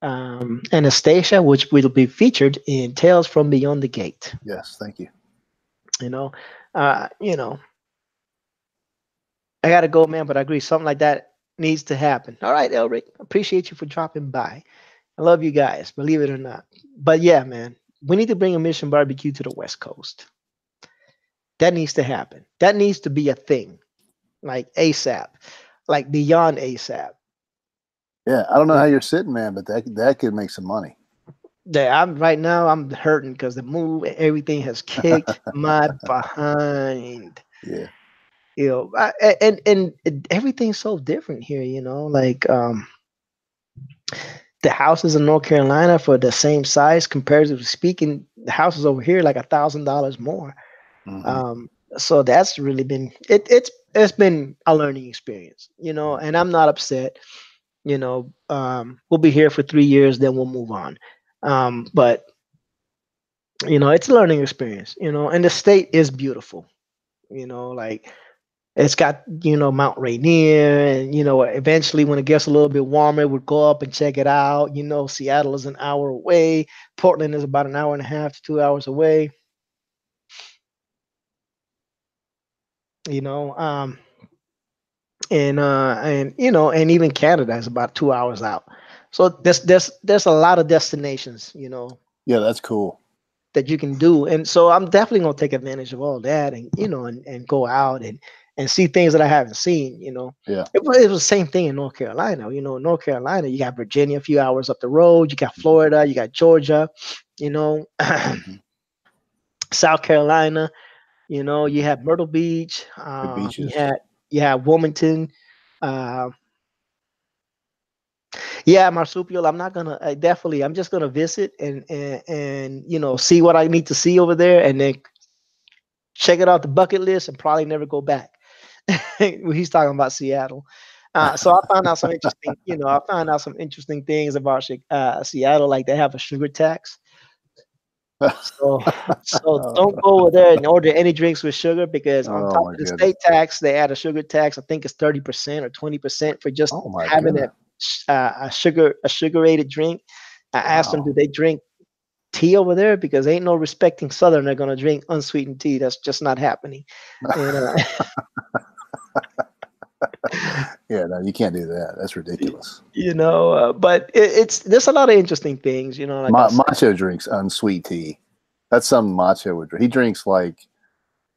Anastasia, which will be featured in Tales from Beyond the Gate. Yes, thank you. I gotta go, man, but I agree, something like that needs to happen. All right, Elric, appreciate you for dropping by. I love you guys, believe it or not. But yeah, man, we need to bring a Mission Barbecue to the West Coast. That needs to happen. That needs to be a thing, like ASAP, like beyond ASAP. Yeah, I don't know how you're sitting, man, but that could make some money. Yeah, I'm hurting because the move and everything has kicked my behind. Yeah. And everything's so different here, like the houses in North Carolina for the same size, comparatively speaking, the houses over here like $1,000 more. So that's really been it's been a learning experience, and I'm not upset. We'll be here for 3 years, then we'll move on. But it's a learning experience, and the state is beautiful. Like it's got, Mount Rainier, and eventually when it gets a little bit warmer, we'll go up and check it out. Seattle is an hour away. Portland is about an hour and a half to 2 hours away. You know, and even Canada is about 2 hours out. So there's a lot of destinations, Yeah, that's cool. that you can do. And so I'm definitely gonna take advantage of all that, and and go out and see things that I haven't seen. Yeah. It was the same thing in North Carolina. North Carolina, you got Virginia a few hours up the road, you got Florida, you got Georgia, Mhm. South Carolina, you have Myrtle Beach, Good you beaches. had Wilmington. Uh, yeah, marsupial. I'm not gonna definitely. I'm just gonna visit and see what I need to see over there, and then check it off the bucket list and probably never go back. He's talking about Seattle. So I found out some interesting, I found out some interesting things about Seattle. Like they have a sugar tax. So, so don't go over there and order any drinks with sugar, because on Oh top my of the goodness. state tax, they add a sugar tax. I think it's 30% or 20% for just Oh my having goodness. a sugarated drink. I asked them, do Wow. they drink tea over there? Because ain't no respecting Southerner gonna drink unsweetened tea. That's just not happening. And Yeah, no, you can't do that. That's ridiculous. but it's there's a lot of interesting things. Like I said. Macho drinks unsweet tea. That's something Macho would drink. He drinks like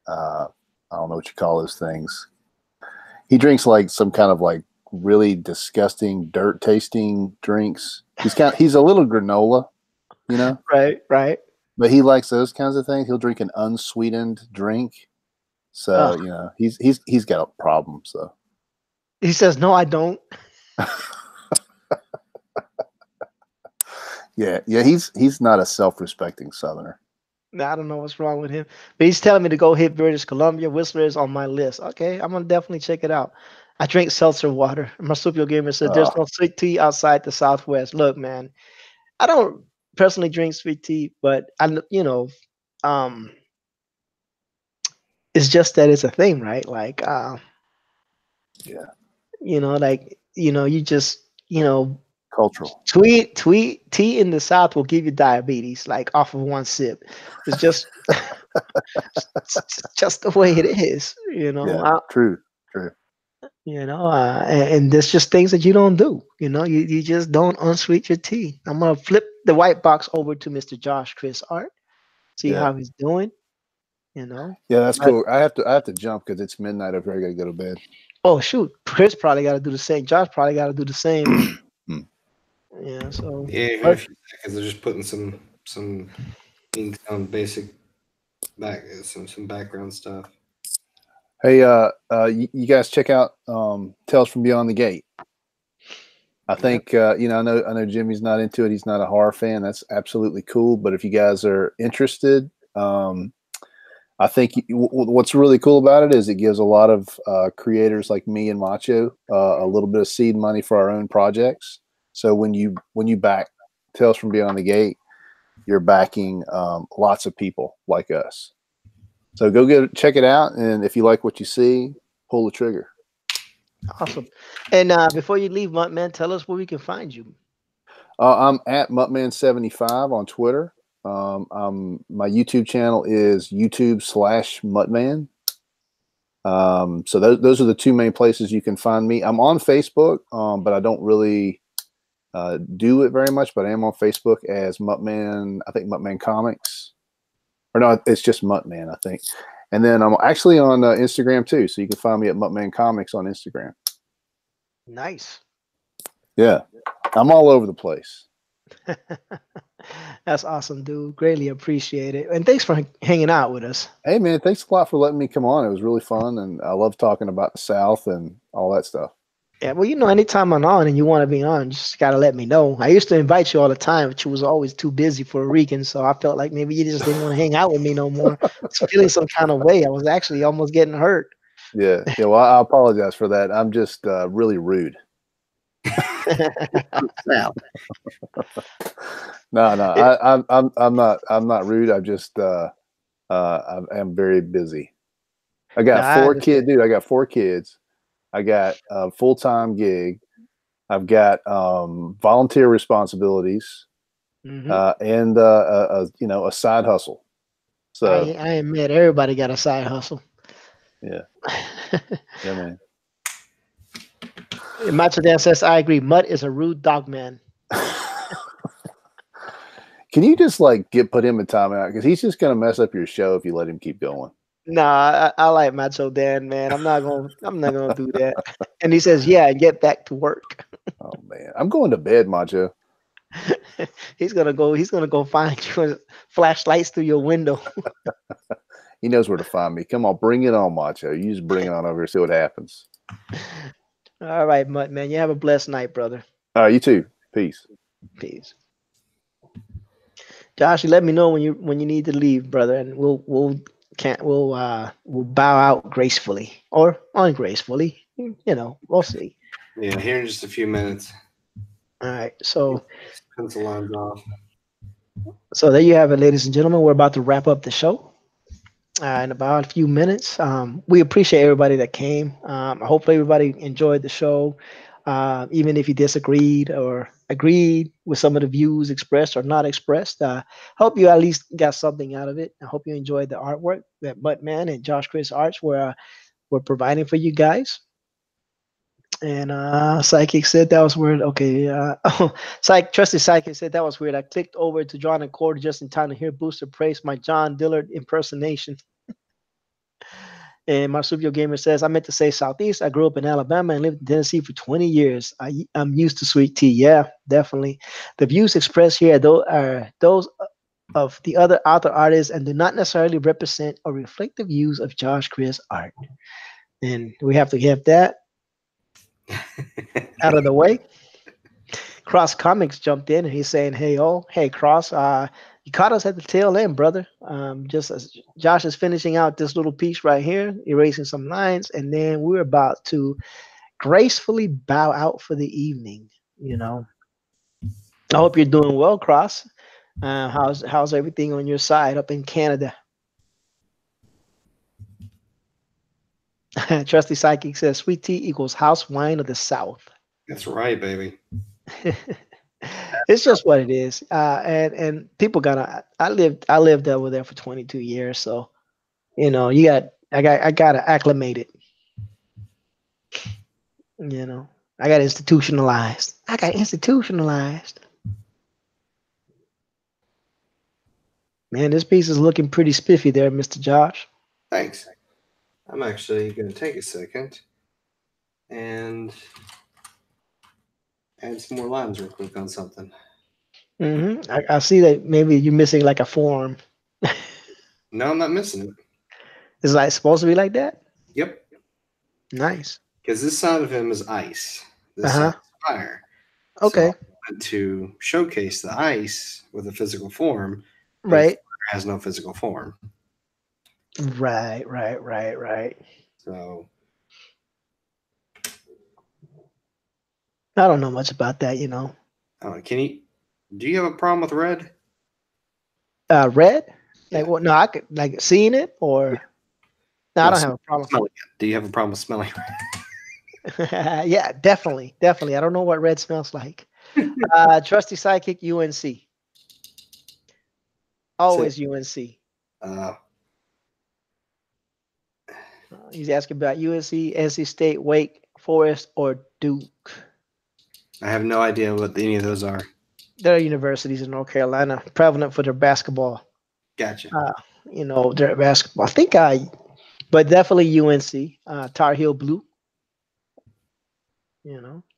I don't know what you call those things. He drinks like some kind of like really disgusting dirt tasting drinks. He's a little granola, Right, right. but he likes those kinds of things. He'll drink an unsweetened drink. So, Uh, he's got problems though. he says, no, I don't. Yeah, he's not a self-respecting Southerner. I don't know what's wrong with him, but he's telling me to go hit British Columbia. Whistler is on my list. Okay, I'm gonna definitely check it out. I drink seltzer water. Marsupial Gamer says there's Oh, no sweet tea outside the Southwest. Look, man, I don't personally drink sweet tea, but um, it's just that it's a thing, right? Like, yeah, you just, cultural. tweet tea in the South will give you diabetes, like off of one sip. It's just, it's just the way it is, Yeah, true, true. and there's just things that you don't do. You just don't unsweet your tea. I'm gonna flip the white box over to Mr. Josh Chris Art, see Yeah, how he's doing. You know, yeah, that's but cool. I have to jump because it's midnight over here. I gotta go to bed. oh shoot, Chris probably got to do the same. Josh probably got to do the same. Hmm. Yeah, so Yeah, here in a but few seconds. They're just putting some ink on basic some background stuff. Hey, you guys check out Tales from Beyond the Gate. I yeah, think I know Jimmy's not into it. He's not a horror fan. That's absolutely cool. But if you guys are interested, I think what's really cool about it is it gives a lot of creators like me and Macho a little bit of seed money for our own projects. So when you back Tales from Beyond the Gate, you're backing lots of people like us. So go check it out, and if you like what you see, pull the trigger. awesome. And before you leave, Muttman, tell us where we can find you. I'm at Muttman75 on Twitter. My YouTube channel is YouTube/Muttman. So those are the two main places you can find me. I'm on Facebook, but I don't really do it very much. But I am on Facebook as Muttman. I think Muttman Comics, or no, it's just Muttman, I think. And then I'm actually on Instagram too, so you can find me at Muttman Comics on Instagram. Nice. Yeah, I'm all over the place. That's awesome, dude. Greatly appreciate it. And thanks for hanging out with us. Hey man, thanks a lot for letting me come on. It was really fun, and I love talking about the South and all that stuff. Yeah, well, anytime I'm on and you want to be on, just gotta let me know. I used to invite you all the time, but you was always too busy for a Rican, so I felt like maybe you just didn't want to hang out with me no more. I was feeling some kind of way. I was actually almost getting hurt. Yeah. Well, I apologize for that. I'm just really rude. Well, No, it- I'm not rude. I'm just I'm very busy. I got No, I 4 understand. kids, dude. I got 4 kids. I got a full-time gig. I've got volunteer responsibilities, Hmm. and a side hustle. So I admit everybody got a side hustle. yeah, yeah, man. Macho Dan says, I agree. Mutt is a rude dog man. Can you just put him in timeout, because he's just gonna mess up your show if you let him keep going. Nah, I like Macho Dan, man. I'm not gonna do that. And he says, yeah, and get back to work. Oh man, I'm going to bed, Macho. He's gonna go find you flashlights through your window. He knows where to find me. Come on, bring it on, Macho. You just bring it on over here, see what happens. All right, Mutt, man. You have a blessed night, brother. All right, you too. Peace. Peace. Josh, you let me know when you need to leave, brother, and we'll bow out gracefully or ungracefully. We'll see. Yeah, here in just a few minutes. All right, so Pencil lines off. there you have it, ladies and gentlemen. We're about to wrap up the show in about a few minutes. We appreciate everybody that came. I hope everybody enjoyed the show, even if you disagreed or agreed with some of the views expressed or not expressed. Hope you at least got something out of it. I hope you enjoyed the artwork that Muttman and Josh Chris Arts were providing for you guys. And Psychic said that was weird. Okay, Trusted Psychic said that was weird. I clicked over to John and Cordy just in time to hear Booster praise my John Dillard impersonation. And Marsupio Gamer says, I meant to say Southeast. I grew up in Alabama and lived in Tennessee for 20 years. I'm used to sweet tea. Yeah, definitely. The views expressed here are those of the other author artists and do not necessarily represent or reflect the views of Josh Chris art. And we have to have that out of the way. Cross Comics jumped in and he's saying, hey Cross, you caught us at the tail end, brother. Just as Josh is finishing out this little piece right here, erasing some lines, and then we're about to gracefully bow out for the evening. I hope you're doing well, Cross. How's everything on your side up in Canada? Trusty Psychic says sweet tea equals house wine of the South. That's right, baby. It's just what it is. And people I lived over there for 22 years, so I gotta acclimate it. I got institutionalized. Man, this piece is looking pretty spiffy there, Mr. Josh. Thanks. I'm actually going to take a second and add some more lines real quick on something. I see that maybe you're missing like a form. No, I'm not missing it. Is it supposed to be like that? Yep. Nice. Because this side of him is ice. This side is fire. Okay. So I want to showcase the ice with a physical form. Right. Fire has no physical form. Right. So I don't know much about that, do you have a problem with red? Red? Yeah. No, I could like seeing it or no, I don't have a problem. Smelling it. Do you have a problem with smelling red? Yeah, definitely. I don't know what red smells like. Trusty Psychic, UNC. Always UNC. He's asking about UNC, NC State, Wake Forest, or Duke. I have no idea what any of those are. They're universities in North Carolina, prevalent for their basketball. Gotcha. Their basketball. But definitely UNC, Tar Heel Blue.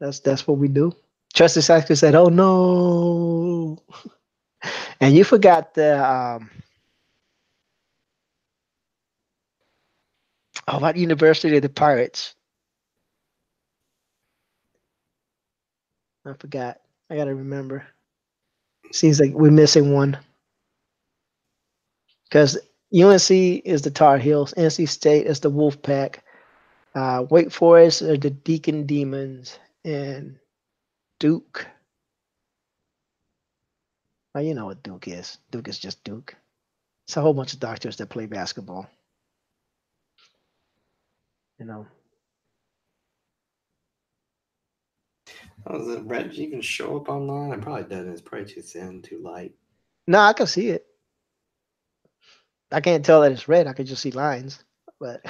That's what we do. Trusted Psychic said, "Oh no," and you forgot the about University of the Pirates. I forgot. I gotta remember. Seems like we're missing one. Because UNC is the Tar Heels, NC State is the Wolfpack, Wake Forest are the Deacon Demons, and Duke. Well, you know what Duke is. Duke is just Duke. It's a whole bunch of doctors that play basketball. You know. Oh, does the red even show up online? It probably doesn't. It's probably too thin, too light. No, I can see it. I can't tell that it's red. I can just see lines, but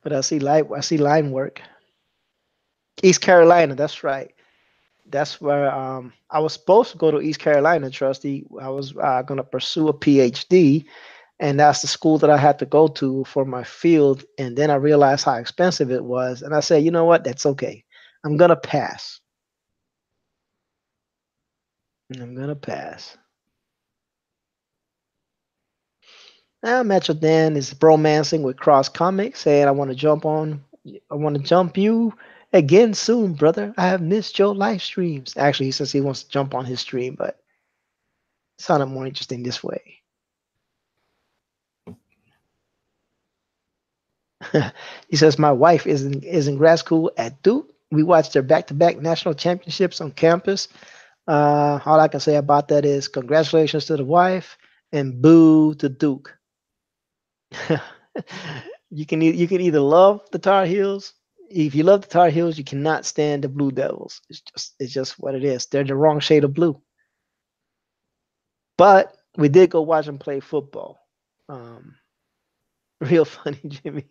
but I see light. I see line work. East Carolina. That's right. That's where I was supposed to go to East Carolina, Trusty. I was going to pursue a PhD, and that's the school that I had to go to for my field. And then I realized how expensive it was, and I said, you know what? That's okay. I'm gonna pass. I'm gonna pass. Now, Metro Dan is bromancing with Cross Comics, saying, I want to jump you again soon, brother. I have missed your live streams. Actually, he says he wants to jump on his stream, but it sounded more interesting this way. He says, my wife is in grad school at Duke. We watched their back-to-back national championships on campus. All I can say about that is congratulations to the wife and boo to Duke. You can either love the Tar Heels. If you love the Tar Heels, you cannot stand the Blue Devils. It's just what it is. They're the wrong shade of blue. But we did go watch them play football. Real funny, Jimmy.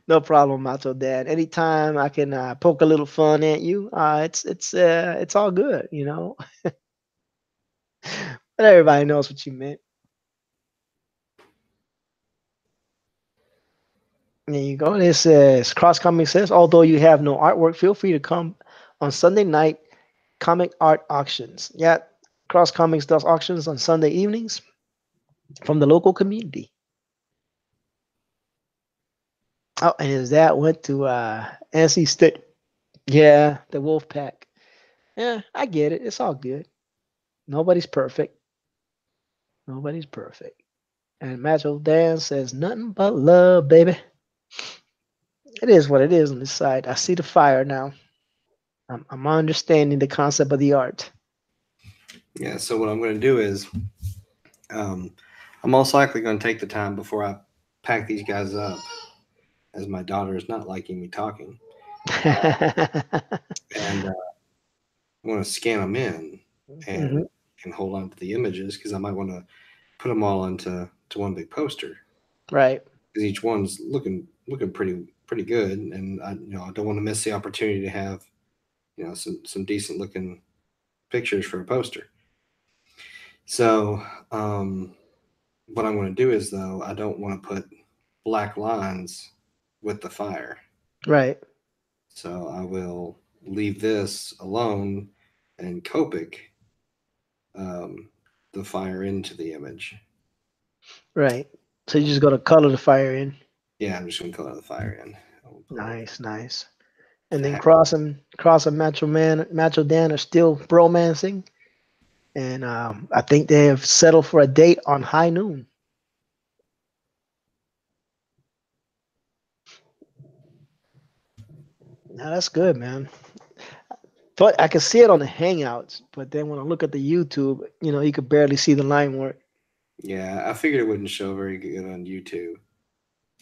No problem, Macho Dad. Anytime I can poke a little fun at you, it's all good, you know. But everybody knows what you meant. There you go. This says Cross Comics says, although you have no artwork, feel free to come on Sunday night comic art auctions. Yeah, Cross Comics does auctions on Sunday evenings from the local community. Oh, and his dad went to NC State. Yeah, the Wolf Pack. Yeah, I get it. It's all good. Nobody's perfect. Nobody's perfect. And Macho Dan says nothing but love, baby. It is what it is on this side. I see the fire now. I'm understanding the concept of the art. Yeah. So what I'm going to do is, I'm most likely going to take the time before I pack these guys up, as my daughter is not liking me talking, and I want to scan them in and hold on to the images because I might want to put them all into one big poster. Right. Because each one's looking pretty good, and I don't want to miss the opportunity to have some decent looking pictures for a poster. So what I'm going to do is, though, I don't want to put black lines with the fire. Right. So I will leave this alone and Copic the fire into the image. Right. So you just got to color the fire in. Yeah, I'm just going to color the fire in. Nice, nice. And then Cross and Macho Dan are still bromancing. And I think they have settled for a date on High Noon. Now that's good, man. But I can see it on the Hangouts, but then when I look at the YouTube, you could barely see the line work. Yeah, I figured it wouldn't show very good on YouTube.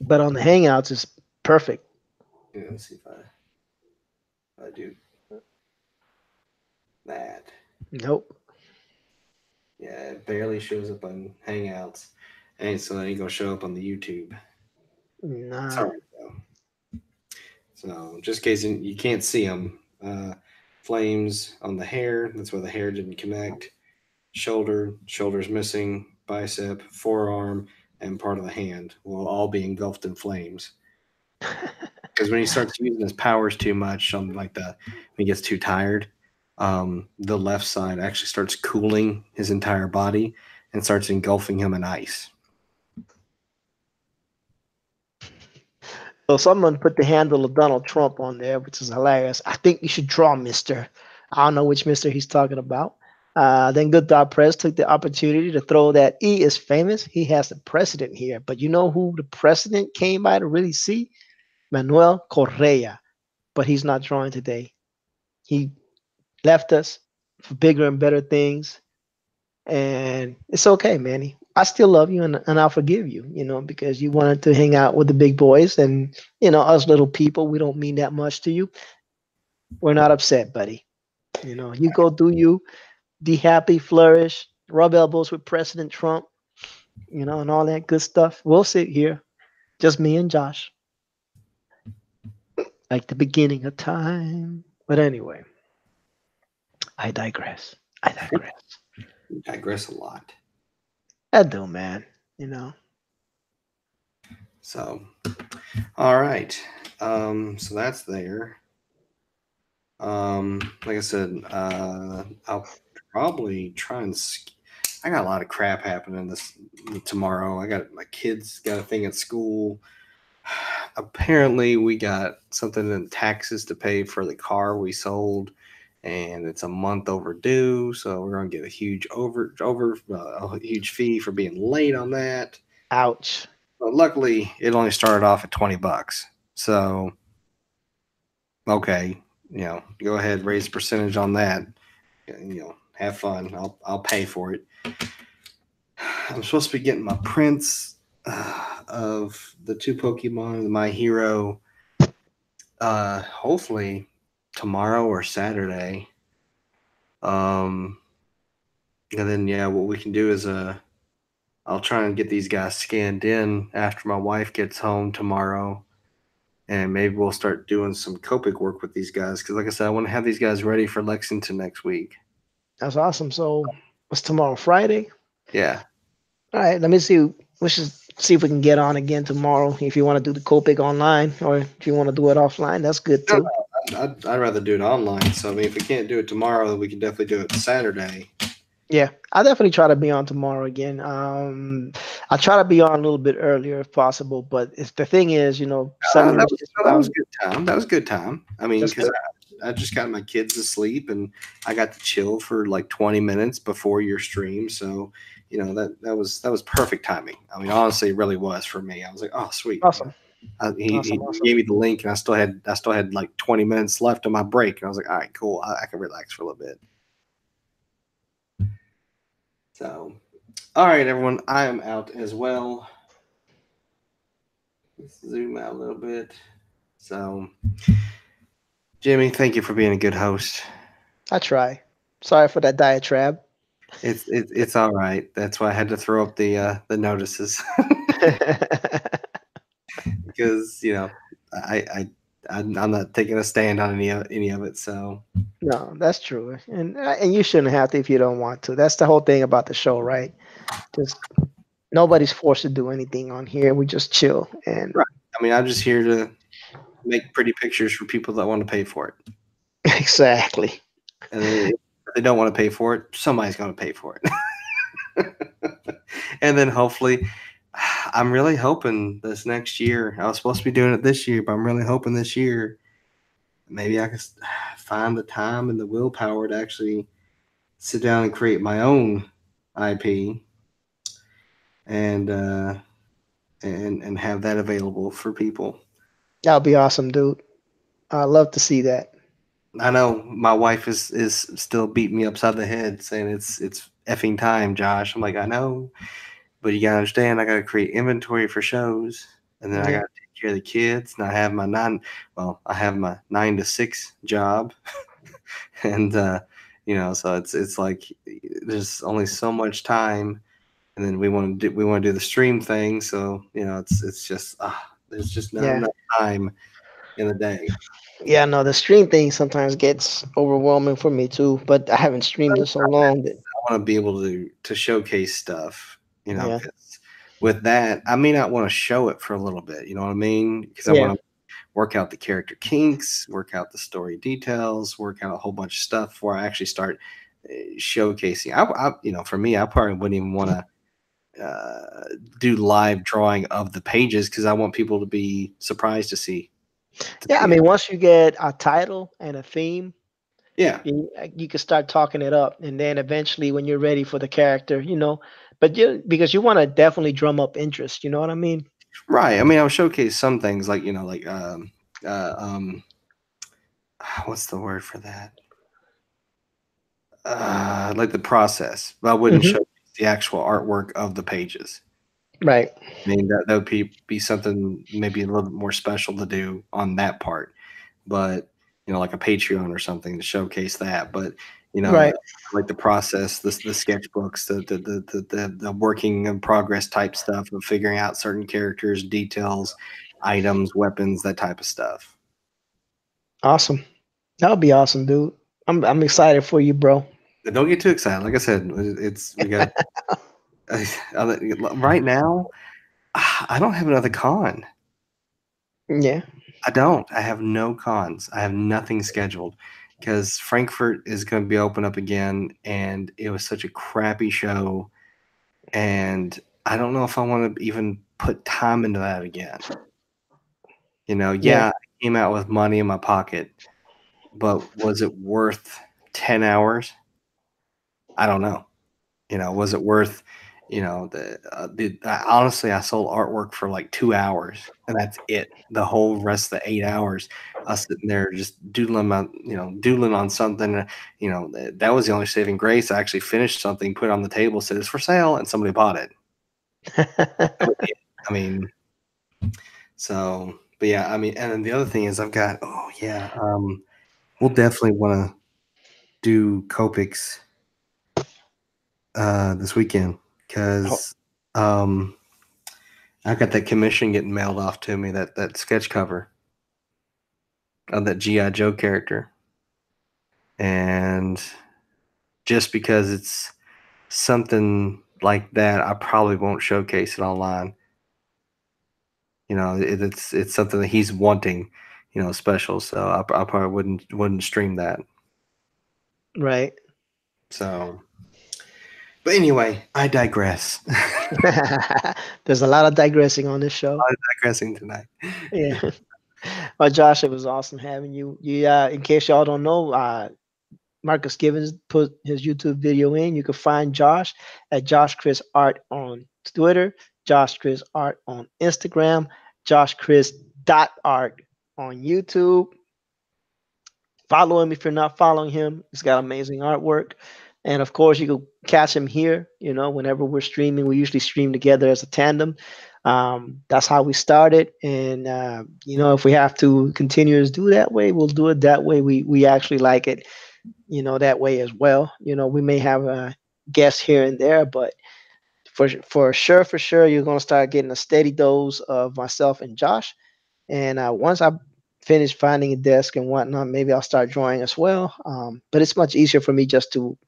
But on the Hangouts, it's perfect. Yeah, let's see if I do that. Nope. Yeah, it barely shows up on Hangouts, and so it ain't gonna show up on the YouTube. Nah. Sorry, though. So just in case you can't see them, flames on the hair. That's why the hair didn't connect. Shoulder's missing. Bicep, forearm, and part of the hand will all be engulfed in flames. Because when he starts using his powers too much, something like that, when he gets too tired, the left side actually starts cooling his entire body and starts engulfing him in ice. So someone put the handle of Donald Trump on there, which is hilarious. I think you should draw Mister. I don't know which Mister he's talking about. Then Good Dog Press took the opportunity to throw that E is famous. He has the president here. But you know who the president came by to really see? Manuel Correa. But he's not drawing today. He left us for bigger and better things. And it's okay, man. I still love you and I'll forgive you, because you wanted to hang out with the big boys and, us little people, we don't mean that much to you. We're not upset, buddy. You go do you, be happy, flourish, rub elbows with President Trump, and all that good stuff. We'll sit here, just me and Josh, like the beginning of time. But anyway, I digress. I digress. You digress a lot. I do, man. You know. So, all right. So that's there. Like I said, I'll probably try and. I got a lot of crap happening tomorrow. I got my kids got a thing at school. Apparently, we got something in taxes to pay for the car we sold, and it's a month overdue. So we're gonna get a huge a huge fee for being late on that. Ouch. But luckily, it only started off at $20. So, okay, go ahead, raise the percentage on that. Have fun. I'll pay for it. I'm supposed to be getting my prints of the 2 Pokemon, My Hero, hopefully tomorrow or Saturday. And then what we can do is I'll try and get these guys scanned in after my wife gets home tomorrow, and maybe we'll start doing some Copic work with these guys because, like I said, I want to have these guys ready for Lexington next week. That's awesome. So what's tomorrow? Friday? Yeah. All right. Let me see. We should see if we can get on again tomorrow. If you want to do the Copic online, or if you want to do it offline, that's good too. I'd rather do it online. So I mean, if we can't do it tomorrow, then we can definitely do it Saturday. Yeah, I'll definitely try to be on tomorrow again. I'll try to be on a little bit earlier if possible. But the thing is, that was a good time. That was a good time. I mean, because I just got my kids to sleep and I got to chill for like 20 minutes before your stream. So, that was perfect timing. I mean, honestly, it really was for me. I was like, oh, sweet. Awesome. He gave me the link and I still had like 20 minutes left on my break. And I was like, all right, cool. I can relax for a little bit. So, all right, everyone, I am out as well. Let's zoom out a little bit. So, Jimmy, thank you for being a good host. I try. Sorry for that diatribe. It's all right. That's why I had to throw up the notices because I'm not taking a stand on any of it. So no, that's true, and you shouldn't have to if you don't want to. That's the whole thing about the show, right? Just nobody's forced to do anything on here. We just chill and. Right. I mean, I'm just here to make pretty pictures for people that want to pay for it. Exactly. And if they don't want to pay for it, somebody's going to pay for it. And then hopefully, I'm really hoping this next year, I was supposed to be doing it this year, but I'm really hoping this year, maybe I can find the time and the willpower to actually sit down and create my own IP and have that available for people. That would be awesome, dude. I'd love to see that. I know my wife is still beating me upside the head saying it's effing time, Josh. I'm like, I know, but you gotta understand, I gotta create inventory for shows, and then I gotta take care of the kids, and I have my 9 to 6 job, and so it's like there's only so much time, and then we want to do the stream thing, so it's just there's just not enough time in the day. Yeah, no, the stream thing sometimes gets overwhelming for me too, but I haven't streamed in so long that I want to be able to showcase stuff, with that, I may not want to show it for a little bit, you know what I mean? Because I want to work out the character kinks, work out the story details, work out a whole bunch of stuff before I actually start showcasing. For me, I probably wouldn't even want to do live drawing of the pages because I want people to be surprised to see. I mean, once you get a title and a theme, you can start talking it up, and then eventually, when you're ready for the character, but because you want to definitely drum up interest, you know what I mean? Right. I mean, I'll showcase some things like what's the word for that? Like the process. But I wouldn't showcase the actual artwork of the pages. Right. I mean, that would be something maybe a little bit more special to do on that part. But, like a Patreon or something to showcase that. But, Right. like the process, the sketchbooks, the working in progress type stuff of figuring out certain characters, details, items, weapons, that type of stuff. Awesome. That would be awesome, dude. I'm excited for you, bro. Don't get too excited. Like I said, we got right now. I don't have another con. Yeah. I don't. I have no cons. I have nothing scheduled because Frankfurt is going to be open up again, and it was such a crappy show, and I don't know if I want to even put time into that again. Yeah. I came out with money in my pocket, but was it worth 10 hours? I don't know. Was it worth, honestly, I sold artwork for like 2 hours, and that's it. The whole rest of the 8 hours, I was sitting there just doodling on something. That was the only saving grace. I actually finished something, put it on the table, said it's for sale, and somebody bought it. That was it. I mean, so, but yeah, I mean, and then the other thing is we'll definitely want to do Copics this weekend because I got that commission getting mailed off to me, that sketch cover of that G.I. Joe character. And just because it's something like that, I probably won't showcase it online. It's something that he's wanting, special. So I probably wouldn't stream that. Right. So, but anyway, I digress. There's a lot of digressing on this show. I'm digressing tonight. Yeah. Well, Josh, it was awesome having you. Yeah. In case y'all don't know, Marcus Givens put his YouTube video in. You can find Josh at Josh Chris Art on Twitter, Josh Chris Art on Instagram, JoshChris.art on YouTube. Follow him if you're not following him. He's got amazing artwork. And of course, you can catch him here. Whenever we're streaming, we usually stream together as a tandem. That's how we started. And, if we have to continue to do that way, we'll do it that way. We actually like it, that way as well. We may have a guest here and there, but for sure, you're going to start getting a steady dose of myself and Josh. And once I finish finding a desk and whatnot, maybe I'll start drawing as well. But it's much easier for me just to,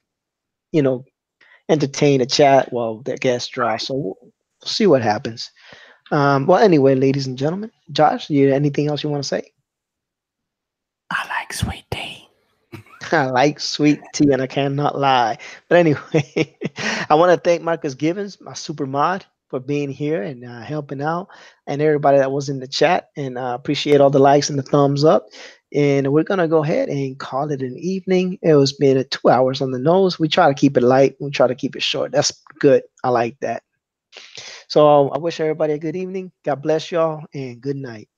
entertain a chat while the guests draw. So we'll see what happens. Well, anyway, ladies and gentlemen, Josh, anything else you want to say? I like sweet tea. I like sweet tea, and I cannot lie. But anyway, I want to thank Marcus Givens, my super mod, for being here and helping out, and everybody that was in the chat. And appreciate all the likes and the thumbs up. And we're gonna go ahead and call it an evening. It was been 2 hours on the nose. We try to keep it light. We try to keep it short. That's good. I like that. So I wish everybody a good evening. God bless y'all, and good night.